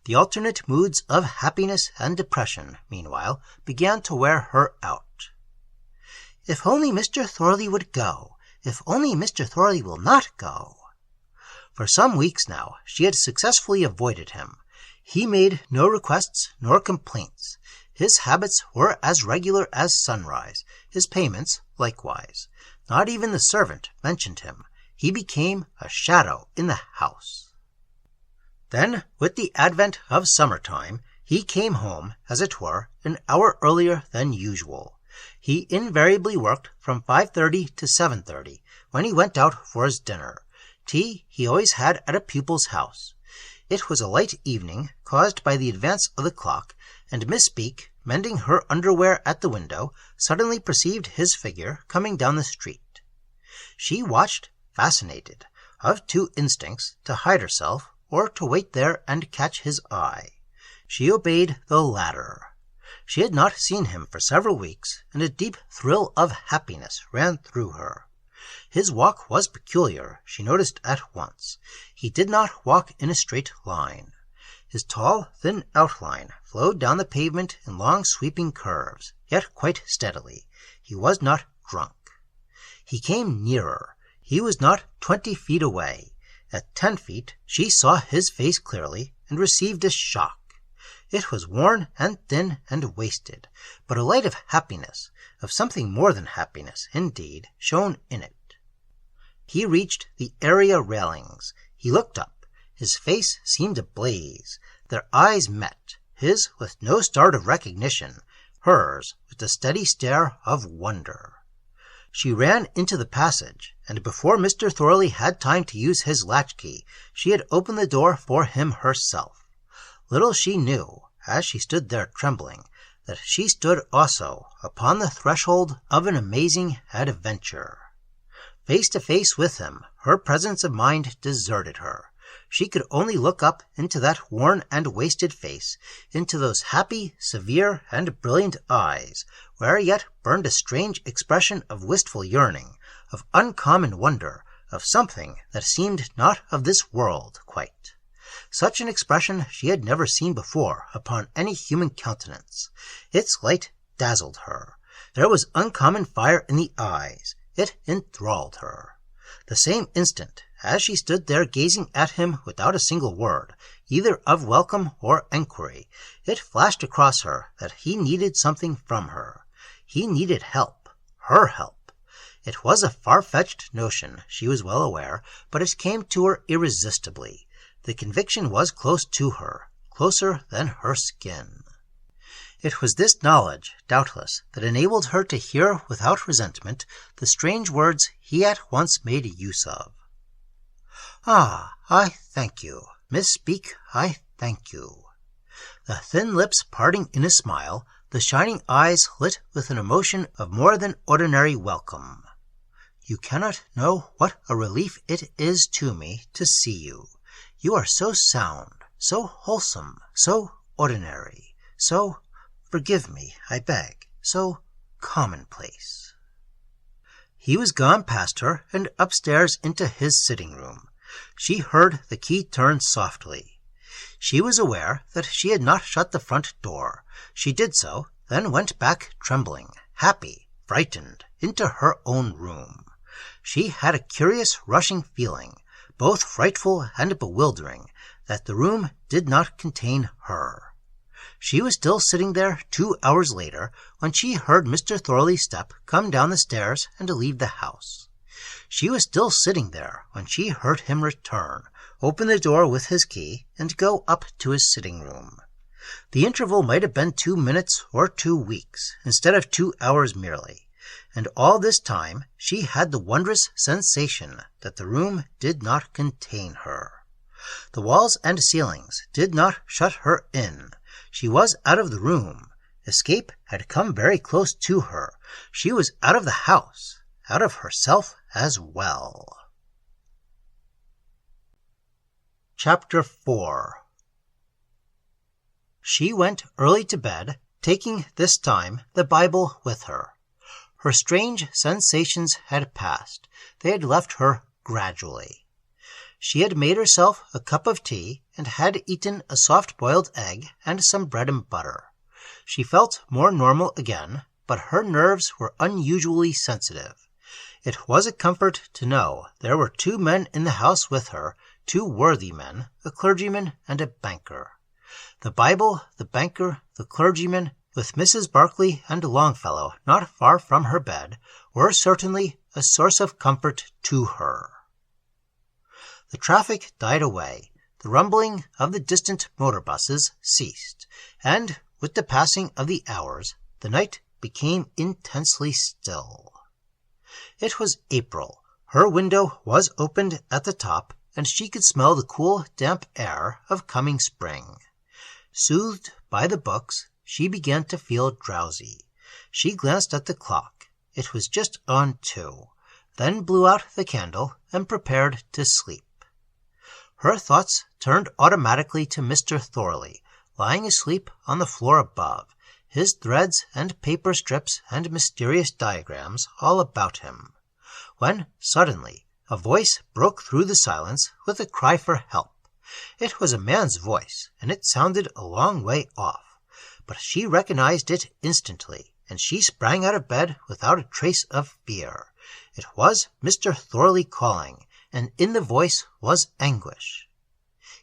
The alternate moods of happiness and depression, meanwhile, began to wear her out. If only Mr. Thorley would go! If only Mr. Thorley will not go! For some weeks now she had successfully avoided him. He made no requests nor complaints. His habits were as regular as sunrise, his payments likewise. Not even the servant mentioned him. He became a shadow in the house. Then, with the advent of summertime, he came home, as it were, an hour earlier than usual. He invariably worked from 5:30 to 7:30, when he went out for his dinner. Tea he always had at a pupil's house. It was a light evening, caused by the advance of the clock, and Miss Beak, mending her underwear at the window, suddenly perceived his figure coming down the street. She watched, fascinated, of two instincts, to hide herself, or to wait there and catch his eye. She obeyed the latter. She had not seen him for several weeks, and a deep thrill of happiness ran through her. His walk was peculiar, she noticed at once. He did not walk in a straight line. His tall, thin outline flowed down the pavement in long sweeping curves, yet quite steadily. He was not drunk. He came nearer. He was not 20 feet away. At 10 feet she saw his face clearly, and received a shock. It was worn and thin and wasted, but a light of happiness, of something more than happiness, indeed, shone in it. He reached the area railings. He looked up. His face seemed ablaze. Their eyes met, his with no start of recognition, hers with the steady stare of wonder. She ran into the passage, and before Mr. Thorley had time to use his latchkey, she had opened the door for him herself. Little she knew, as she stood there trembling, that she stood also upon the threshold of an amazing adventure. Face to face with him, her presence of mind deserted her. She could only look up into that worn and wasted face, into those happy, severe, and brilliant eyes, where yet burned a strange expression of wistful yearning, of uncommon wonder, of something that seemed not of this world quite. Such an expression she had never seen before upon any human countenance. Its light dazzled her. There was uncommon fire in the eyes. It enthralled her. The same instant, as she stood there gazing at him without a single word, either of welcome or enquiry, it flashed across her that he needed something from her. He needed help, her help. It was a far-fetched notion, she was well aware, but it came to her irresistibly. The conviction was close to her, closer than her skin. It was this knowledge, doubtless, that enabled her to hear without resentment the strange words he at once made use of. "Ah, I thank you. Miss Beak, I thank you." The thin lips parting in a smile, the shining eyes lit with an emotion of more than ordinary welcome. "You cannot know what a relief it is to me to see you. You are so sound, so wholesome, so ordinary, so, forgive me, I beg, so commonplace." He was gone past her and upstairs into his sitting-room. She heard the key turn softly. She was aware that she had not shut the front door. She did so, then went back trembling, happy, frightened, into her own room. She had a curious rushing feeling, both frightful and bewildering, that the room did not contain her. She was still sitting there 2 hours later when she heard Mr. Thorley's step come down the stairs and leave the house. She was still sitting there when she heard him return, open the door with his key, and go up to his sitting-room. The interval might have been 2 minutes or 2 weeks, instead of 2 hours merely, and all this time she had the wondrous sensation that the room did not contain her. The walls and ceilings did not shut her in. She was out of the room. Escape had come very close to her. She was out of the house, out of herself as well. Chapter 4. She went early to bed, taking this time the Bible with her. Her strange sensations had passed. They had left her gradually. She had made herself a cup of tea and had eaten a soft-boiled egg and some bread and butter. She felt more normal again, but her nerves were unusually sensitive. It was a comfort to know there were 2 men in the house with her, 2 worthy men, a clergyman and a banker. The Bible, the banker, the clergyman, with Mrs. Barclay and Longfellow not far from her bed, were certainly a source of comfort to her. The traffic died away. The rumbling of the distant motor buses ceased, and with the passing of the hours, the night became intensely still. It was April. Her window was opened at the top, and she could smell the cool, damp air of coming spring. Soothed by the books, she began to feel drowsy. She glanced at the clock. It was just on 2, then blew out the candle and prepared to sleep. Her thoughts turned automatically to Mr. Thorley, lying asleep on the floor above, his threads and paper strips and mysterious diagrams all about him, when suddenly a voice broke through the silence with a cry for help. It was a man's voice, and it sounded a long way off, but she recognized it instantly, and she sprang out of bed without a trace of fear. It was Mr. Thorley calling, and in the voice was anguish.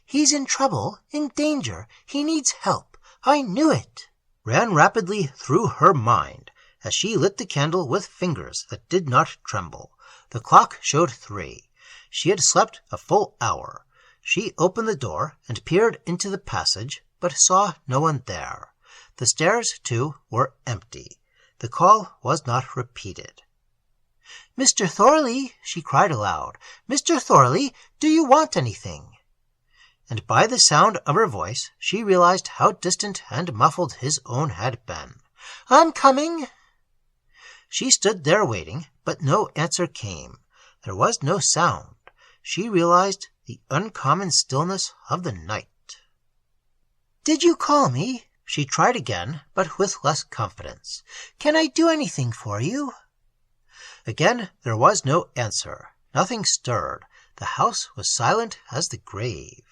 "He's in trouble, in danger. He needs help. I knew it," ran rapidly through her mind as she lit the candle with fingers that did not tremble. The clock showed 3. She had slept a full hour. She opened the door and peered into the passage, but saw no one there. The stairs, too, were empty. The call was not repeated. "Mr. Thorley," she cried aloud. "Mr. Thorley, do you want anything?" And by the sound of her voice, she realized how distant and muffled his own had been. "I'm coming." She stood there waiting, but no answer came. There was no sound. She realized the uncommon stillness of the night. "Did you call me?" She tried again, but with less confidence. "Can I do anything for you?" Again there was no answer. Nothing stirred. The house was silent as the grave.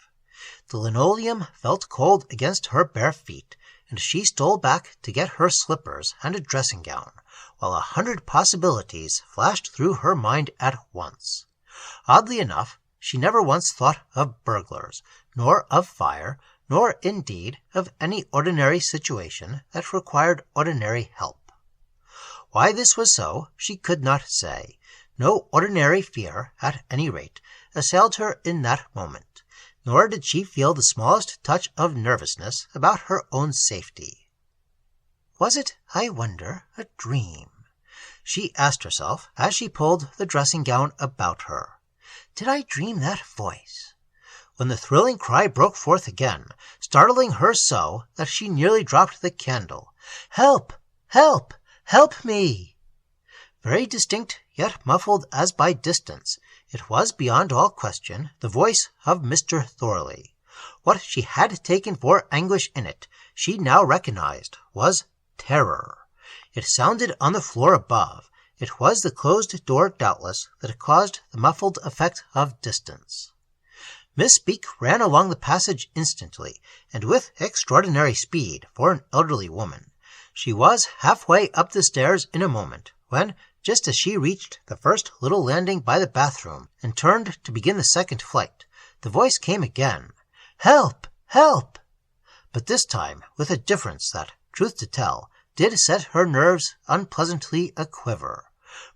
The linoleum felt cold against her bare feet, and she stole back to get her slippers and a dressing gown, while 100 possibilities flashed through her mind at once. Oddly enough, she never once thought of burglars, nor of fire, nor indeed of any ordinary situation that required ordinary help. Why this was so, she could not say. No ordinary fear, at any rate, assailed her in that moment, nor did she feel the smallest touch of nervousness about her own safety. Was it, I wonder, a dream? She asked herself as she pulled the dressing gown about her. Did I dream that voice? When the thrilling cry broke forth again, startling her so that she nearly dropped the candle. "Help! Help! Help me!" Very distinct, yet muffled as by distance, it was beyond all question the voice of Mr. Thorley. What she had taken for anguish in it, she now recognized, was terror. It sounded on the floor above. It was the closed door, doubtless, that caused the muffled effect of distance. Miss Beak ran along the passage instantly, and with extraordinary speed for an elderly woman. She was halfway up the stairs in a moment, when, just as she reached the first little landing by the bathroom and turned to begin the second flight, the voice came again. "Help! Help!" But this time with a difference that, truth to tell, did set her nerves unpleasantly a-quiver.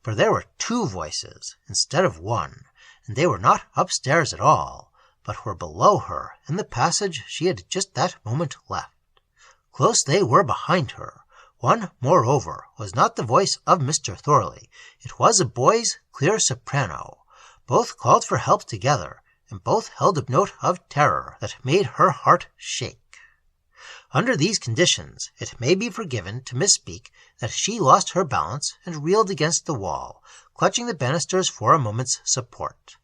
For there were 2 voices instead of 1, and they were not upstairs at all, but were below her in the passage she had just that moment left. Close they were behind her. One, moreover, was not the voice of Mr. Thorley. It was a boy's clear soprano. Both called for help together, and both held a note of terror that made her heart shake. Under these conditions, it may be forgiven to Miss Beak that she lost her balance and reeled against the wall, clutching the banisters for a moment's support.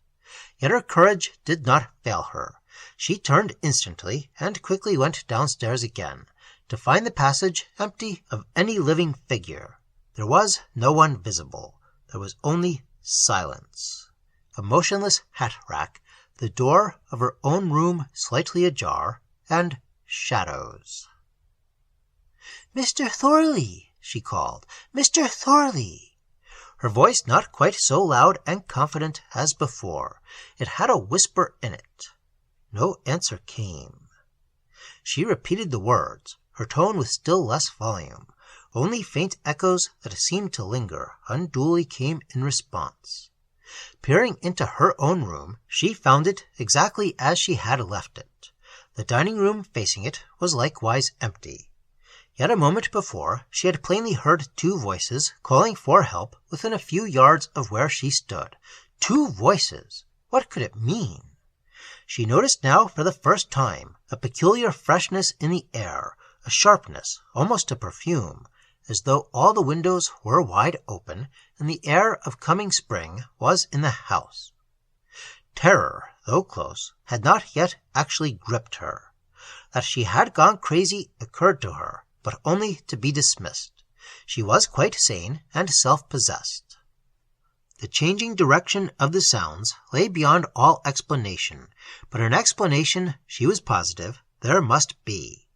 Yet her courage did not fail her. She turned instantly and quickly went downstairs again, to find the passage empty of any living figure. There was no one visible. There was only silence. A motionless hat rack, the door of her own room slightly ajar, and shadows. "Mr. Thorley," she called. "Mr. Thorley." Her voice not quite so loud and confident as before. It had a whisper in it. No answer came. She repeated the words, her tone with still less volume. Only faint echoes that seemed to linger unduly came in response. Peering into her own room, she found it exactly as she had left it. The dining room facing it was likewise empty. Yet a moment before she had plainly heard two voices calling for help within a few yards of where she stood. Two voices! What could it mean? She noticed now for the first time a peculiar freshness in the air, a sharpness, almost a perfume, as though all the windows were wide open and the air of coming spring was in the house. Terror, though close, had not yet actually gripped her. That she had gone crazy occurred to her, but only to be dismissed. She was quite sane and self-possessed. The changing direction of the sounds lay beyond all explanation, but an explanation, she was positive, there must be.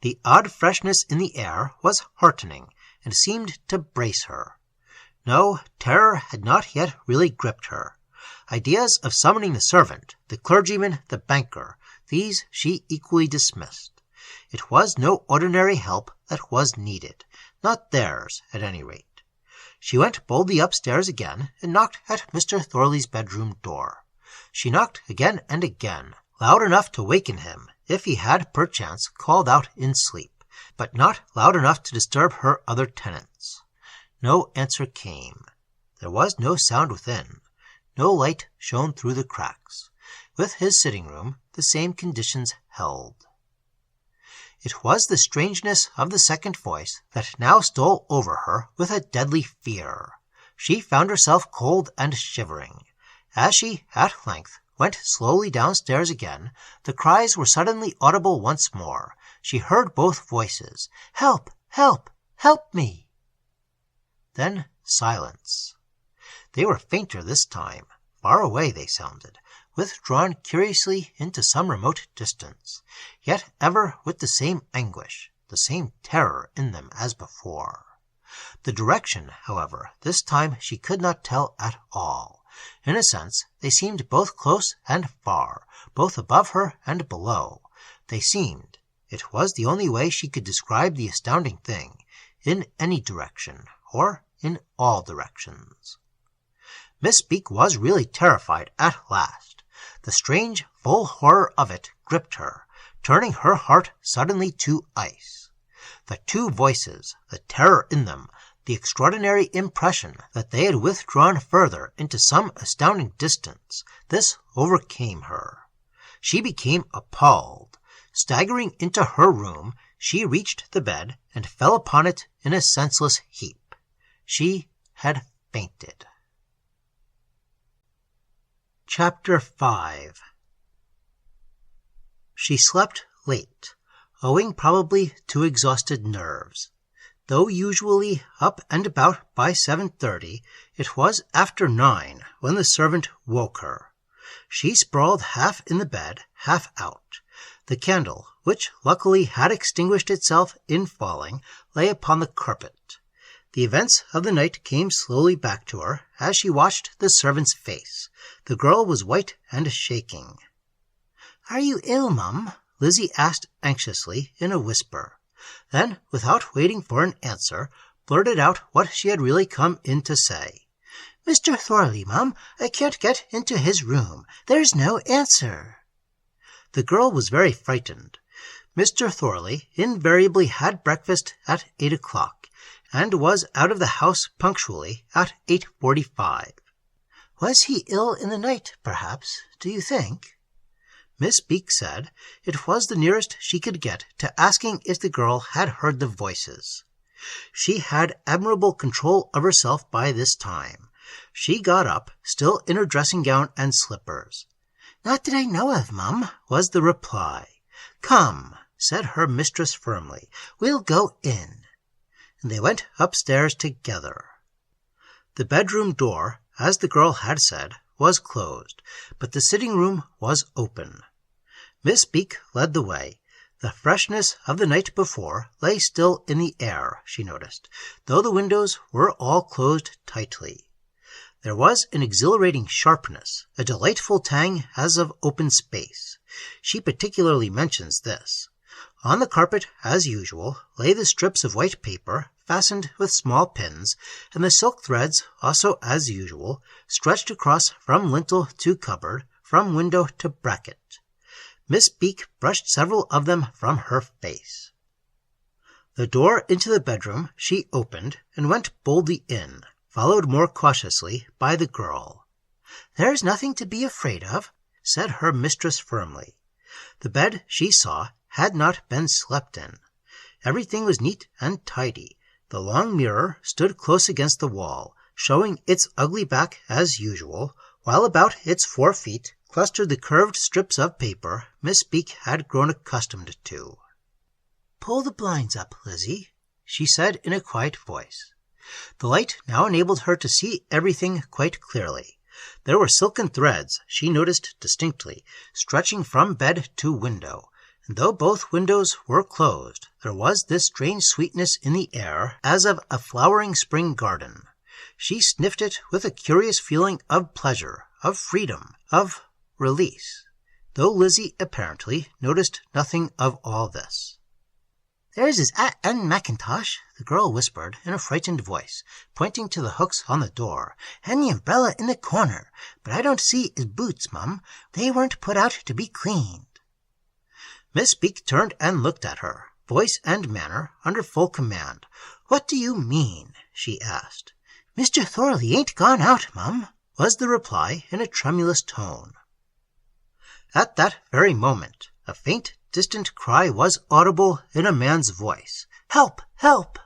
The odd freshness in the air was heartening, and seemed to brace her. No, terror had not yet really gripped her. Ideas of summoning the servant, the clergyman, the banker, these she equally dismissed. It was no ordinary help that was needed, not theirs, at any rate. She went boldly upstairs again and knocked at Mr. Thorley's bedroom door. She knocked again and again, loud enough to waken him, if he had perchance called out in sleep, but not loud enough to disturb her other tenants. No answer came. There was no sound within. No light shone through the cracks. With his sitting room, the same conditions held. It was the strangeness of the second voice that now stole over her with a deadly fear. She found herself cold and shivering. As she, at length, went slowly downstairs again, the cries were suddenly audible once more. She heard both voices. "Help! Help! Help me!" Then silence. They were fainter this time. Far away they sounded, withdrawn curiously into some remote distance, yet ever with the same anguish, the same terror in them as before. The direction, however, this time she could not tell at all. In a sense, they seemed both close and far, both above her and below. They seemed, it was the only way she could describe the astounding thing, in any direction, or in all directions. Miss Beak was really terrified at last. The strange, full horror of it gripped her, turning her heart suddenly to ice. The two voices, the terror in them, the extraordinary impression that they had withdrawn further into some astounding distance, this overcame her. She became appalled. Staggering into her room, she reached the bed and fell upon it in a senseless heap. She had fainted. Chapter 5. She slept late, owing probably to exhausted nerves. Though usually up and about by 7:30, it was after 9 when the servant woke her. She sprawled half in the bed, half out. The candle, which luckily had extinguished itself in falling, lay upon the carpet. The events of the night came slowly back to her as she watched the servant's face. The girl was white and shaking. "Are you ill, Mum?" Lizzie asked anxiously in a whisper. Then, without waiting for an answer, blurted out what she had really come in to say. "Mr. Thorley, Mum, I can't get into his room. There's no answer." The girl was very frightened. Mr. Thorley invariably had breakfast at 8 o'clock, and was out of the house punctually at 8:45. "Was he ill in the night, perhaps, do you think?" Miss Beak said it was the nearest she could get to asking if the girl had heard the voices. She had admirable control of herself by this time. She got up, still in her dressing gown and slippers. "Not that I know of, Mum," was the reply. "Come," said her mistress firmly, "we'll go in." And they went upstairs together. The bedroom door, as the girl had said, was closed, but the sitting room was open. Miss Beak led the way. The freshness of the night before lay still in the air, she noticed, though the windows were all closed tightly. There was an exhilarating sharpness, a delightful tang as of open space. She particularly mentions this. On the carpet, as usual, lay the strips of white paper, fastened with small pins, and the silk threads, also as usual, stretched across from lintel to cupboard, from window to bracket. Miss Beak brushed several of them from her face. The door into the bedroom she opened and went boldly in, followed more cautiously by the girl. "There's nothing to be afraid of," said her mistress firmly. The bed, she saw, had not been slept in. Everything was neat and tidy. The long mirror stood close against the wall, showing its ugly back as usual, while about its 4 feet clustered the curved strips of paper Miss Beak had grown accustomed to. "Pull the blinds up, Lizzie," she said in a quiet voice. The light now enabled her to see everything quite clearly. There were silken threads, she noticed distinctly, stretching from bed to window, and though both windows were closed, there was this strange sweetness in the air as of a flowering spring garden. She sniffed it with a curious feeling of pleasure, of freedom, of release, though Lizzie apparently noticed nothing of all this. "There's his 'at and mackintosh," the girl whispered in a frightened voice, pointing to the hooks on the door, "and the umbrella in the corner, but I don't see his boots, Mum. They weren't put out to be cleaned." Miss Beak turned and looked at her, voice and manner under full command. "What do you mean?" she asked. "Mr. Thorley ain't gone out, Mum," was the reply in a tremulous tone. At that very moment, a faint, distant cry was audible in a man's voice. "Help! Help!"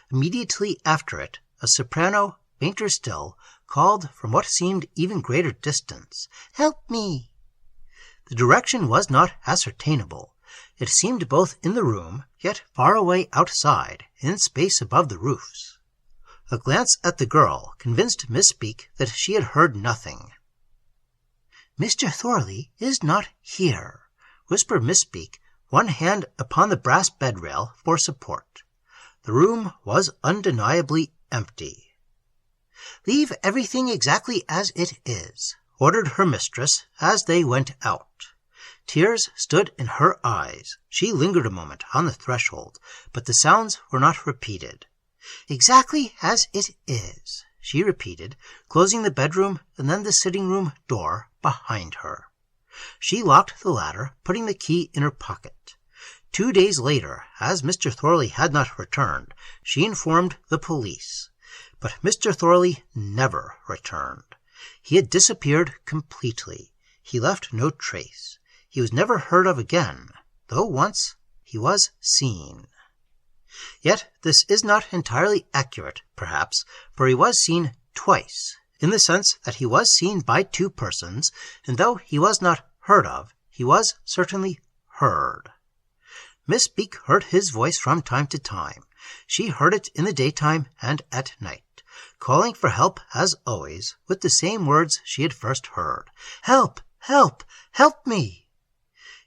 Immediately after it, a soprano, fainter still, called from what seemed even greater distance, "Help me!" The direction was not ascertainable. It seemed both in the room, yet far away outside, in space above the roofs. A glance at the girl convinced Miss Beak that she had heard nothing. "Mr. Thorley is not here," whispered Miss Beak, one hand upon the brass bed-rail for support. The room was undeniably empty. "Leave everything exactly as it is," ordered her mistress as they went out. Tears stood in her eyes. She lingered a moment on the threshold, but the sounds were not repeated. "Exactly as it is," she repeated, closing the bedroom and then the sitting-room door behind her. She locked the latter, putting the key in her pocket. 2 days later, as Mr. Thorley had not returned, she informed the police. But Mr. Thorley never returned. He had disappeared completely. He left no trace. He was never heard of again, though once he was seen. Yet this is not entirely accurate, perhaps, for he was seen twice, in the sense that he was seen by 2 persons, and though he was not heard of, he was certainly heard. Miss Beak heard his voice from time to time. She heard it in the daytime and at night, calling for help as always, with the same words she had first heard. "Help! Help! Help me!"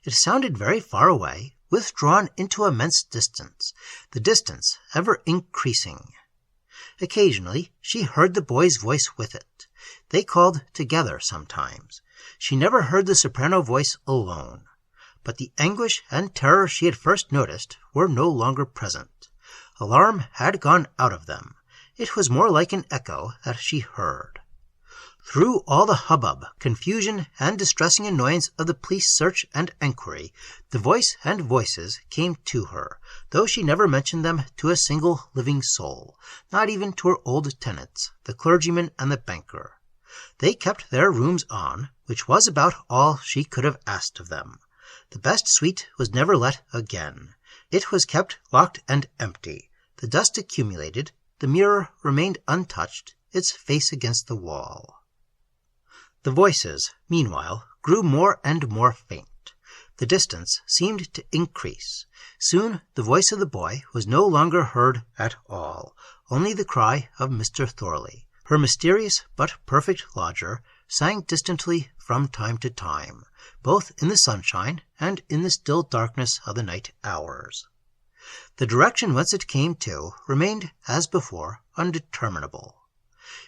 It sounded very far away, withdrawn into immense distance, the distance ever increasing. Occasionally she heard the boy's voice with it. They called together sometimes. She never heard the soprano voice alone. But the anguish and terror she had first noticed were no longer present. Alarm had gone out of them. It was more like an echo that she heard. Through all the hubbub, confusion, and distressing annoyance of the police search and enquiry, the voice and voices came to her, though she never mentioned them to a single living soul, not even to her old tenants, the clergyman and the banker. They kept their rooms on, which was about all she could have asked of them. The best suite was never let again. It was kept locked and empty. The dust accumulated. The mirror remained untouched, its face against the wall. The voices, meanwhile, grew more and more faint. The distance seemed to increase. Soon the voice of the boy was no longer heard at all, only the cry of Mr. Thorley, her mysterious but perfect lodger, sang distantly from time to time, both in the sunshine and in the still darkness of the night hours. The direction whence it came to remained, as before, undeterminable.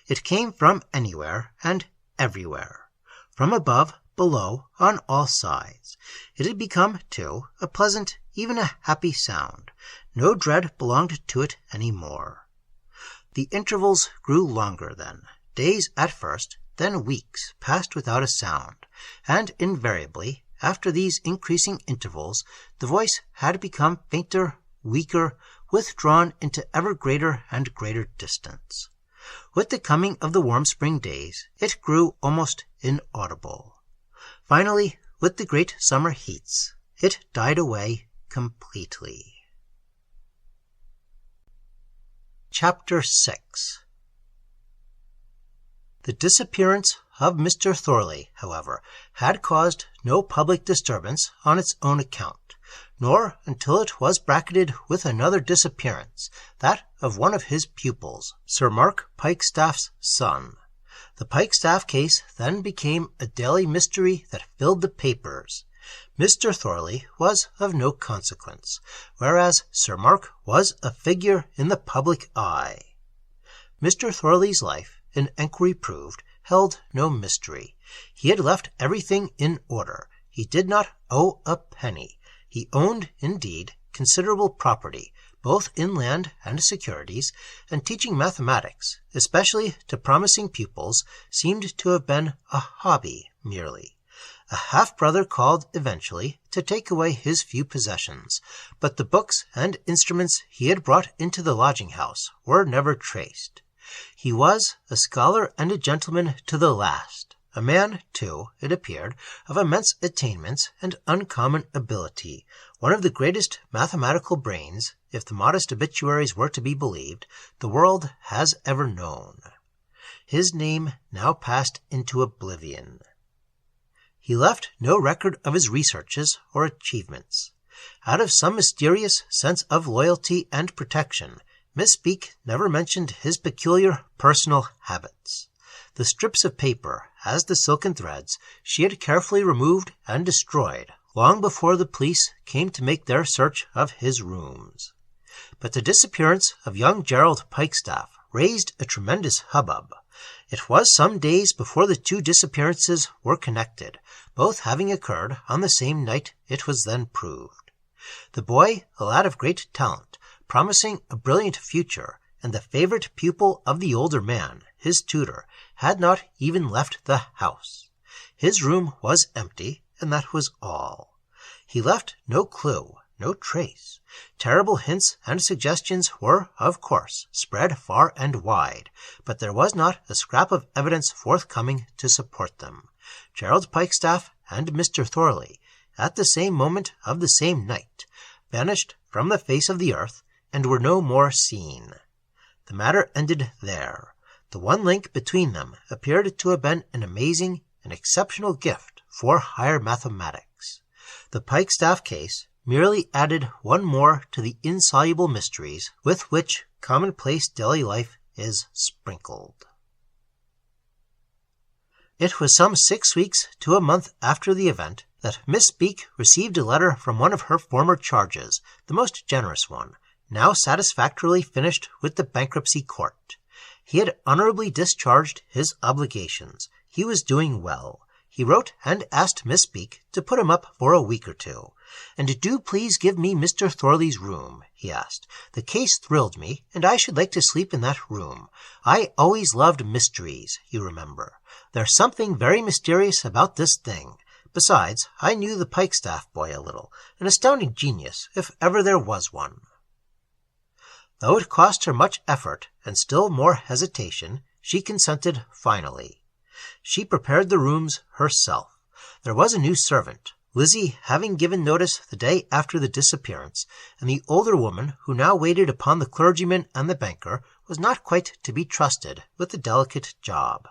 It came from anywhere and everywhere, from above, below, on all sides. It had become, too, a pleasant, even a happy sound. No dread belonged to it any more. The intervals grew longer then. Days at first, then weeks, passed without a sound, and invariably, after these increasing intervals, the voice had become fainter, weaker, withdrawn into ever greater and greater distance. With the coming of the warm spring days, it grew almost inaudible. Finally, with the great summer heats, it died away completely. Chapter 6. The disappearance of Mr. Thorley, however, had caused no public disturbance on its own account, nor until it was bracketed with another disappearance, that of one of his pupils, Sir Mark Pikestaffe's son. The Pikestaffe case then became a daily mystery that filled the papers. Mr. Thorley was of no consequence, whereas Sir Mark was a figure in the public eye. Mr. Thorley's life, an enquiry proved, held no mystery. He had left everything in order. He did not owe a penny. He owned, indeed, considerable property, both in land and securities, and teaching mathematics, especially to promising pupils, seemed to have been a hobby merely. A half-brother called eventually to take away his few possessions, but the books and instruments he had brought into the lodging-house were never traced. He was a scholar and a gentleman to the last, a man, too, it appeared, of immense attainments and uncommon ability, one of the greatest mathematical brains, if the modest obituaries were to be believed, the world has ever known. His name now passed into oblivion. He left no record of his researches or achievements. Out of some mysterious sense of loyalty and protection, Miss Beak never mentioned his peculiar personal habits. The strips of paper, as the silken threads, she had carefully removed and destroyed long before the police came to make their search of his rooms. But the disappearance of young Gerald Pikestaffe raised a tremendous hubbub. It was some days before the two disappearances were connected, both having occurred on the same night, it was then proved. The boy, a lad of great talent, promising a brilliant future, and the favorite pupil of the older man, his tutor, had not even left the house. His room was empty, and that was all. He left no clue, no trace. Terrible hints and suggestions were, of course, spread far and wide, but there was not a scrap of evidence forthcoming to support them. Gerald Pikestaffe and Mr. Thorley, at the same moment of the same night, vanished from the face of the earth, and were no more seen. The matter ended there. The one link between them appeared to have been an amazing, an exceptional gift for higher mathematics. The Pikestaffe case merely added one more to the insoluble mysteries with which commonplace daily life is sprinkled. It was some 6 weeks to a month after the event that Miss Beak received a letter from one of her former charges, the most generous one, now satisfactorily finished with the bankruptcy court. He had honorably discharged his obligations. He was doing well. He wrote and asked Miss Beak to put him up for a week or two. "And do please give me Mr. Thorley's room," he asked. "The case thrilled me, and I should like to sleep in that room. I always loved mysteries, you remember. There's something very mysterious about this thing. Besides, I knew the Pikestaffe boy a little, an astounding genius, if ever there was one." Though it cost her much effort and still more hesitation, she consented finally. She prepared the rooms herself. There was a new servant, Lizzie having given notice the day after the disappearance, and the older woman who now waited upon the clergyman and the banker was not quite to be trusted with the delicate job.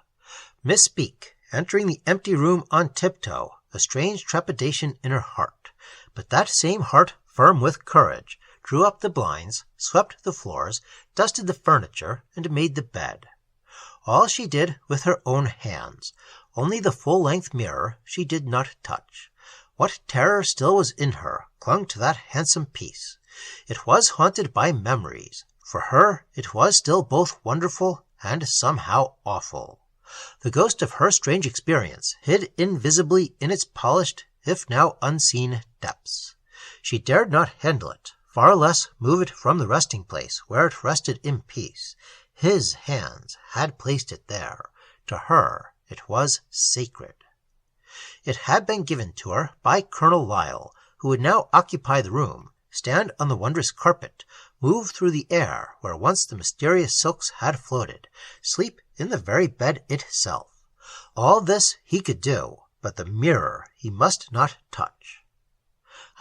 Miss Beak, entering the empty room on tiptoe, a strange trepidation in her heart, but that same heart firm with courage, drew up the blinds, swept the floors, dusted the furniture, and made the bed. All she did with her own hands. Only the full-length mirror she did not touch. What terror still was in her clung to that handsome piece. It was haunted by memories. For her it was still both wonderful and somehow awful. The ghost of her strange experience hid invisibly in its polished, if now unseen, depths. She dared not handle it, far less move it from the resting place where it rested in peace. His hands had placed it there. To her it was sacred. It had been given to her by Colonel Lyle, who would now occupy the room, stand on the wondrous carpet, move through the air where once the mysterious silks had floated, sleep in the very bed itself. All this he could do, but the mirror he must not touch.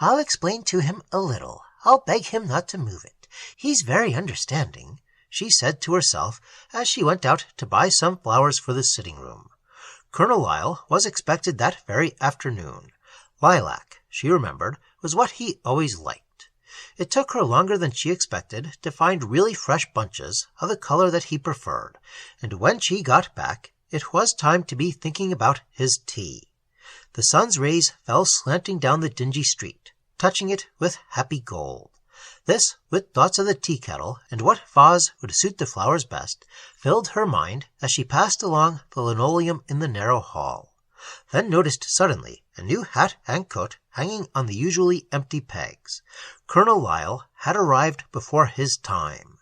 "I'll explain to him a little. I'll beg him not to move it. He's very understanding," she said to herself as she went out to buy some flowers for the sitting-room. Colonel Lyle was expected that very afternoon. Lilac, she remembered, was what he always liked. It took her longer than she expected to find really fresh bunches of the color that he preferred, and when she got back, it was time to be thinking about his tea. The sun's rays fell slanting down the dingy street, touching it with happy gold. This, with thoughts of the tea kettle and what vase would suit the flowers best, filled her mind as she passed along the linoleum in the narrow hall, then noticed suddenly a new hat and coat hanging on the usually empty pegs. Colonel Lyle had arrived before his time.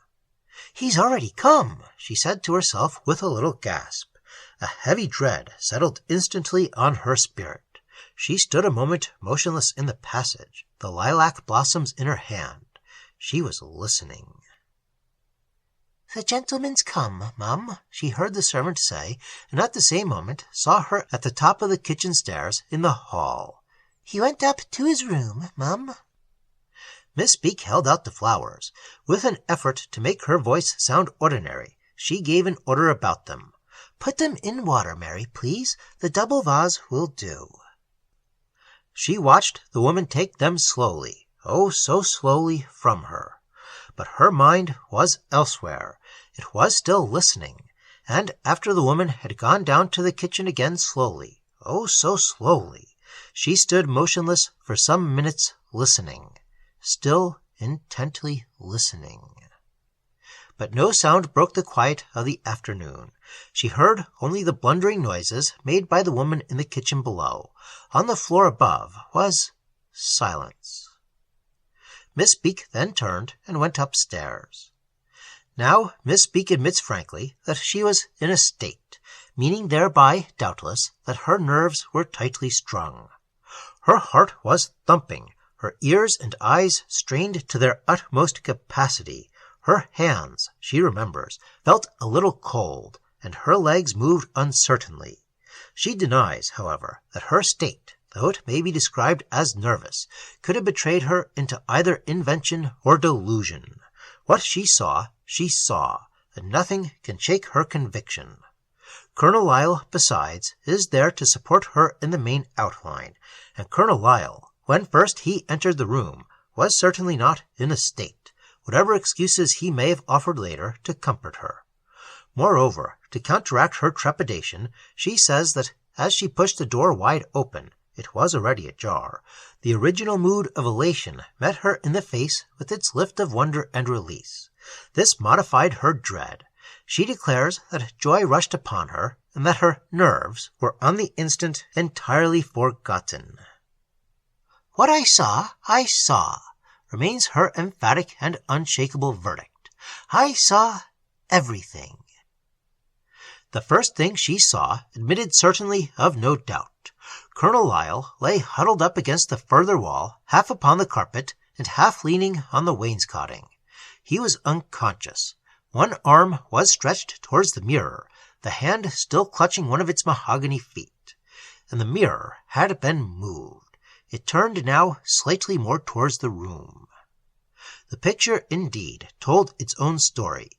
"He's already come," she said to herself with a little gasp. A heavy dread settled instantly on her spirit. She stood a moment motionless in the passage, the lilac blossoms in her hand. She was listening. "The gentleman's come, mum," she heard the servant say, and at the same moment saw her at the top of the kitchen stairs in the hall. "He went up to his room, mum." Miss Beak held out the flowers. With an effort to make her voice sound ordinary, she gave an order about them. "Put them in water, Mary, please. The double vase will do." She watched the woman take them slowly, oh, so slowly, from her. But her mind was elsewhere. It was still listening, and after the woman had gone down to the kitchen again slowly, oh, so slowly, she stood motionless for some minutes listening, still intently listening. But no sound broke the quiet of the afternoon. She heard only the blundering noises made by the woman in the kitchen below. On the floor above was silence. Miss Beak then turned and went upstairs. Now Miss Beak admits frankly that she was in a state, meaning thereby, doubtless, that her nerves were tightly strung. Her heart was thumping, her ears and eyes strained to their utmost capacity. Her hands, she remembers, felt a little cold, and her legs moved uncertainly. She denies, however, that her state, though it may be described as nervous, could have betrayed her into either invention or delusion. What she saw, and nothing can shake her conviction. Colonel Lyle, besides, is there to support her in the main outline, and Colonel Lyle, when first he entered the room, was certainly not in a state, whatever excuses he may have offered later to comfort her. Moreover, to counteract her trepidation, she says that as she pushed the door wide open, it was already ajar, the original mood of elation met her in the face with its lift of wonder and release. This modified her dread. She declares that joy rushed upon her, and that her nerves were on the instant entirely forgotten. "What I saw, remains her emphatic and unshakable verdict. I saw everything. The first thing she saw admitted certainly of no doubt. Colonel Lyle lay huddled up against the further wall, half upon the carpet and half leaning on the wainscoting. He was unconscious. One arm was stretched towards the mirror, the hand still clutching one of its mahogany feet. And the mirror had been moved. It turned now slightly more towards the room. The picture, indeed, told its own story,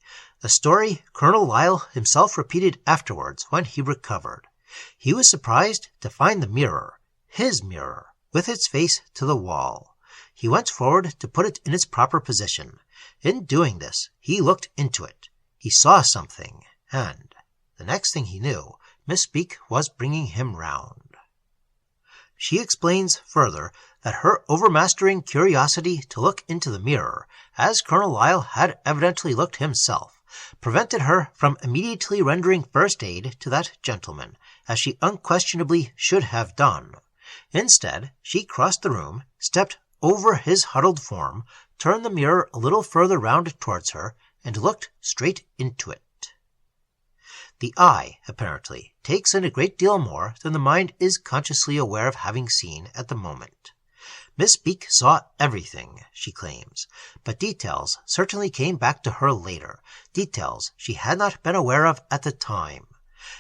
a story Colonel Lyle himself repeated afterwards when he recovered. He was surprised to find the mirror, his mirror, with its face to the wall. He went forward to put it in its proper position. In doing this, he looked into it. He saw something, and the next thing he knew, Miss Speake was bringing him round. She explains further that her overmastering curiosity to look into the mirror, as Colonel Lyle had evidently looked himself, prevented her from immediately rendering first aid to that gentleman, as she unquestionably should have done. Instead, she crossed the room, stepped over his huddled form, turned the mirror a little further round towards her, and looked straight into it. The eye, apparently, takes in a great deal more than the mind is consciously aware of having seen at the moment. Miss Speake saw everything, she claims, but details certainly came back to her later, details she had not been aware of at the time.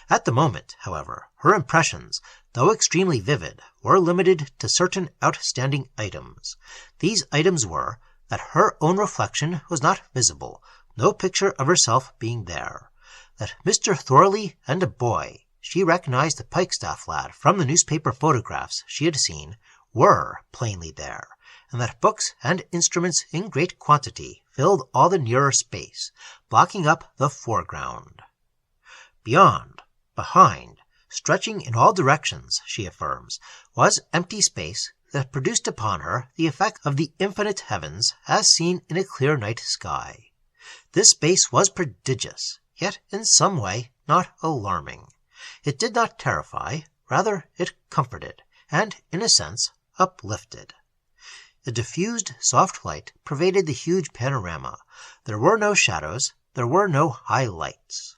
At the moment, however, her impressions, though extremely vivid, were limited to certain outstanding items. These items were that her own reflection was not visible, no picture of herself being there, that Mr. Thorley and a boy, she recognized the Pikestaffe lad from the newspaper photographs she had seen, were plainly there, and that books and instruments in great quantity filled all the nearer space, blocking up the foreground. Beyond, behind, stretching in all directions, she affirms, was empty space that produced upon her the effect of the infinite heavens as seen in a clear night sky. This space was prodigious, yet in some way not alarming. It did not terrify, rather it comforted, and, in a sense, uplifted. A diffused, soft light pervaded the huge panorama. There were no shadows, there were no high lights.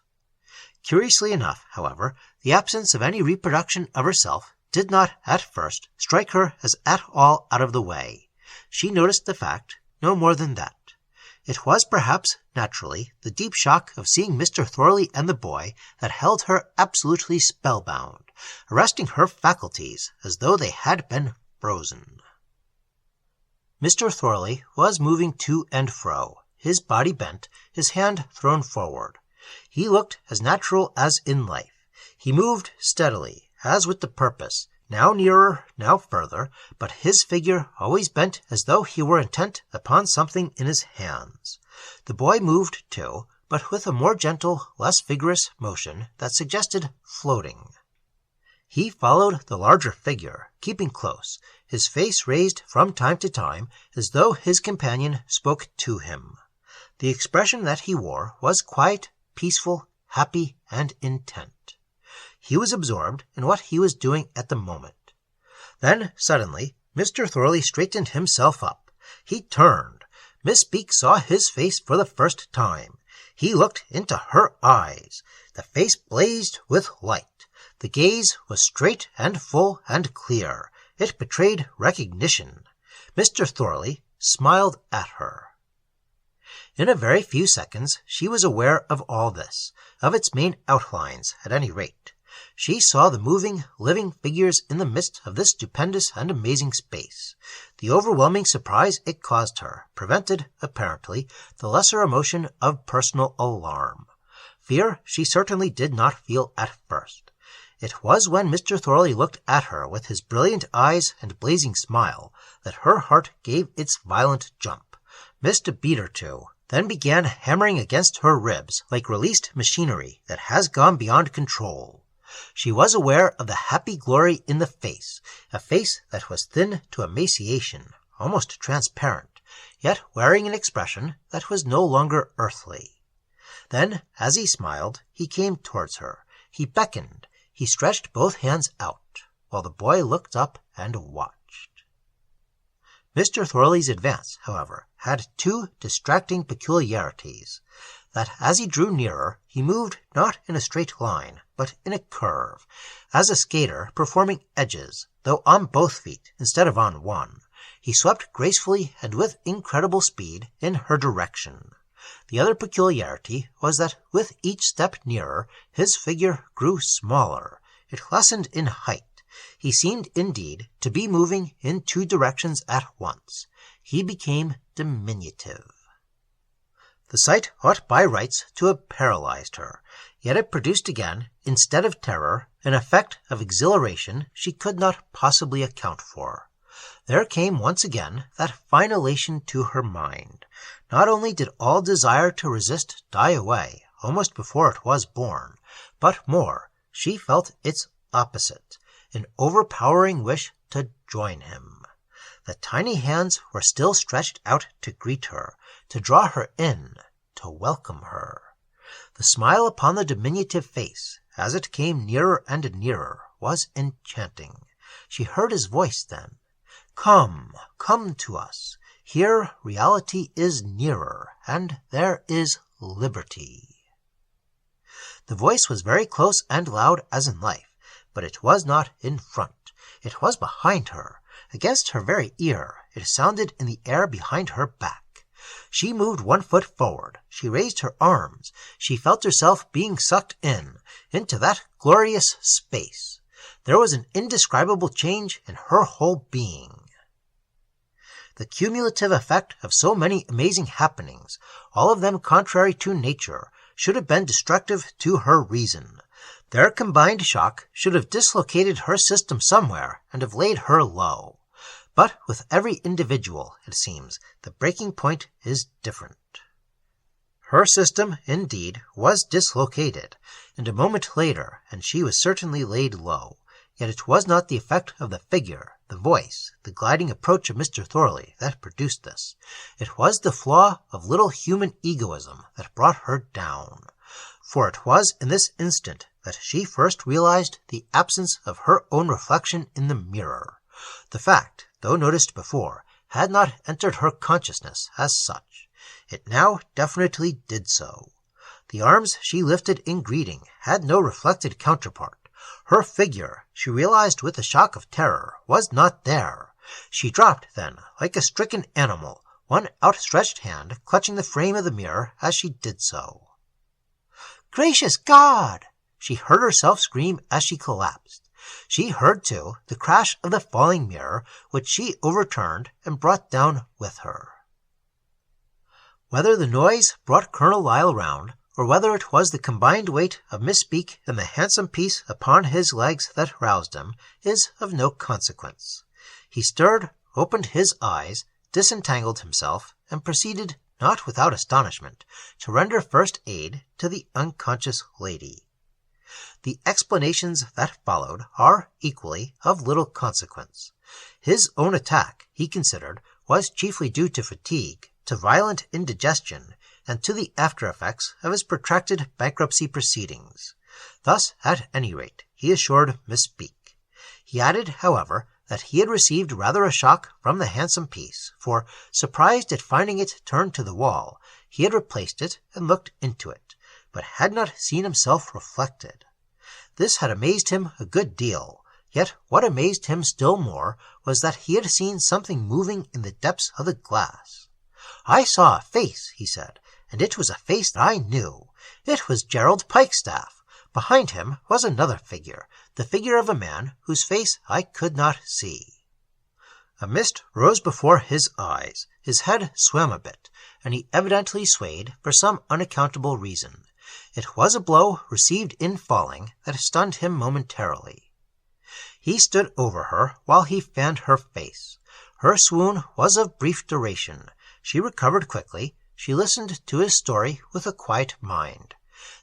Curiously enough, however, the absence of any reproduction of herself did not, at first, strike her as at all out of the way. She noticed the fact, no more than that. It was perhaps, naturally, the deep shock of seeing Mr. Thorley and the boy that held her absolutely spellbound, arresting her faculties as though they had been frozen. Mr. Thorley was moving to and fro, his body bent, his hand thrown forward. He looked as natural as in life. He moved steadily, as with the purpose, now nearer, now further, but his figure always bent as though he were intent upon something in his hands. The boy moved too, but with a more gentle, less vigorous motion that suggested floating. He followed the larger figure, keeping close, his face raised from time to time as though his companion spoke to him. The expression that he wore was quiet, peaceful, happy, and intent. He was absorbed in what he was doing at the moment. Then, suddenly, Mr. Thorley straightened himself up. He turned. Miss Speake saw his face for the first time. He looked into her eyes. The face blazed with light. The gaze was straight and full and clear. It betrayed recognition. Mr. Thorley smiled at her. In a very few seconds she was aware of all this, of its main outlines, at any rate. She saw the moving, living figures in the midst of this stupendous and amazing space. The overwhelming surprise it caused her prevented, apparently, the lesser emotion of personal alarm. Fear she certainly did not feel at first. It was when Mr. Thorley looked at her with his brilliant eyes and blazing smile that her heart gave its violent jump, missed a beat or two, then began hammering against her ribs like released machinery that has gone beyond control. She was aware of the happy glory in the face, a face that was thin to emaciation, almost transparent, yet wearing an expression that was no longer earthly. Then, as he smiled, he came towards her. He beckoned. He stretched both hands out, while the boy looked up and watched. Mr. Thorley's advance, however, had two distracting peculiarities. That as he drew nearer, he moved not in a straight line, but in a curve, as a skater performing edges, though on both feet instead of on one. He swept gracefully and with incredible speed in her direction. The other peculiarity was that with each step nearer, his figure grew smaller. It lessened in height. He seemed, indeed, to be moving in two directions at once. He became diminutive. The sight ought by rights to have paralyzed her, yet it produced again, instead of terror, an effect of exhilaration she could not possibly account for. There came once again that fine elation to her mind. Not only did all desire to resist die away, almost before it was born, but more, she felt its opposite, an overpowering wish to join him. The tiny hands were still stretched out to greet her, to draw her in, to welcome her. The smile upon the diminutive face, as it came nearer and nearer, was enchanting. She heard his voice then. Come, come to us. Here reality is nearer, and there is liberty. The voice was very close and loud as in life, but it was not in front. It was behind her, against her very ear. It sounded in the air behind her back. She moved one foot forward. She raised her arms. She felt herself being sucked in, into that glorious space. There was an indescribable change in her whole being. The cumulative effect of so many amazing happenings, all of them contrary to nature, should have been destructive to her reason. Their combined shock should have dislocated her system somewhere and have laid her low. But with every individual, it seems, the breaking point is different. Her system, indeed, was dislocated, and a moment later, and she was certainly laid low. Yet it was not the effect of the figure, the voice, the gliding approach of Mr. Thorley that produced this. It was the flaw of little human egoism that brought her down. For it was in this instant that she first realized the absence of her own reflection in the mirror. The fact, though noticed before, had not entered her consciousness as such. It now definitely did so. The arms she lifted in greeting had no reflected counterpart. Her figure, she realized with a shock of terror, was not there. She dropped, then, like a stricken animal, one outstretched hand clutching the frame of the mirror as she did so. "Gracious God!" she heard herself scream as she collapsed. She heard, too, the crash of the falling mirror, which she overturned and brought down with her. Whether the noise brought Colonel Lyle round, or whether it was the combined weight of Miss Speake and the handsome piece upon his legs that roused him, is of no consequence. He stirred, opened his eyes, disentangled himself, and proceeded, not without astonishment, to render first aid to the unconscious lady. The explanations that followed are equally of little consequence. His own attack, he considered, was chiefly due to fatigue, to violent indigestion, and to the after-effects of his protracted bankruptcy proceedings. Thus, at any rate, he assured Miss Speake. He added, however, that he had received rather a shock from the handsome piece, for, surprised at finding it turned to the wall, he had replaced it and looked into it, but had not seen himself reflected. This had amazed him a good deal, yet what amazed him still more was that he had seen something moving in the depths of the glass. "I saw a face," he said, "and it was a face that I knew. It was Gerald Pikestaffe. Behind him was another figure, the figure of a man whose face I could not see." A mist rose before his eyes, his head swam a bit, and he evidently swayed for some unaccountable reason. It was a blow received in falling that stunned him momentarily. He stood over her while he fanned her face. Her swoon was of brief duration. She recovered quickly. She listened to his story with a quiet mind.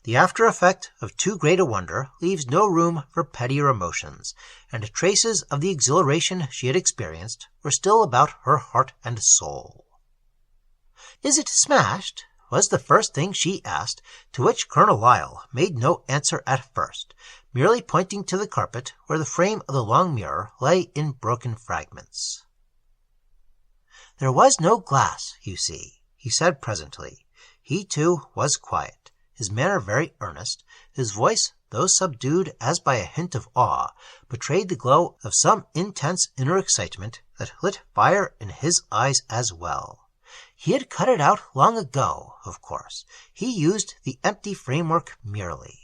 The after-effect of too great a wonder leaves no room for pettier emotions, and traces of the exhilaration she had experienced were still about her heart and soul. "Is it smashed?" was the first thing she asked, to which Colonel Lyle made no answer at first, merely pointing to the carpet where the frame of the long mirror lay in broken fragments. "There was no glass, you see," he said presently. He, too, was quiet, his manner very earnest. His voice, though subdued as by a hint of awe, betrayed the glow of some intense inner excitement that lit fire in his eyes as well. He had cut it out long ago, of course. He used the empty framework merely.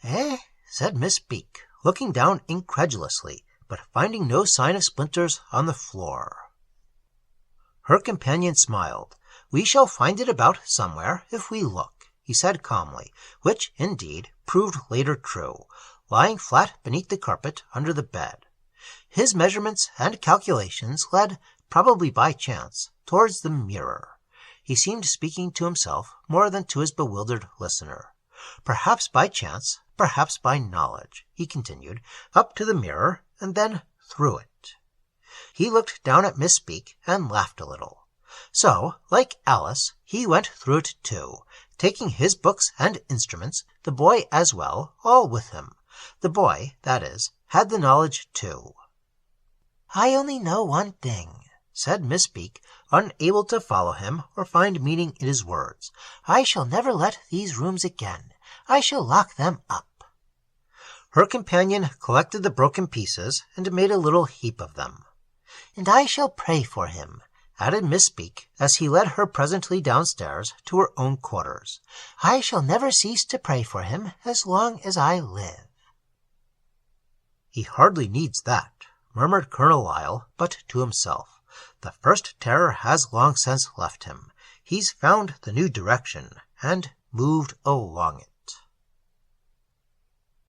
"Eh?" said Miss Speake, looking down incredulously, but finding no sign of splinters on the floor. Her companion smiled. "We shall find it about somewhere if we look," he said calmly, which, indeed, proved later true, lying flat beneath the carpet under the bed. His measurements and calculations led, probably by chance, towards the mirror. He seemed speaking to himself more than to his bewildered listener. Perhaps by chance, perhaps by knowledge, he continued, up to the mirror and then through it. He looked down at Miss Speak and laughed a little. So, like Alice, he went through it too, taking his books and instruments, the boy as well, all with him. The boy, that is, had the knowledge too. "I only know one thing," said Miss Speak, unable to follow him or find meaning in his words. "I shall never let these rooms again. I shall lock them up." Her companion collected the broken pieces and made a little heap of them. "And I shall pray for him," added Miss Speak, as he led her presently downstairs to her own quarters. "I shall never cease to pray for him as long as I live." "He hardly needs that," murmured Colonel Lyle, but to himself. "The first terror has long since left him. He's found the new direction, and moved along it."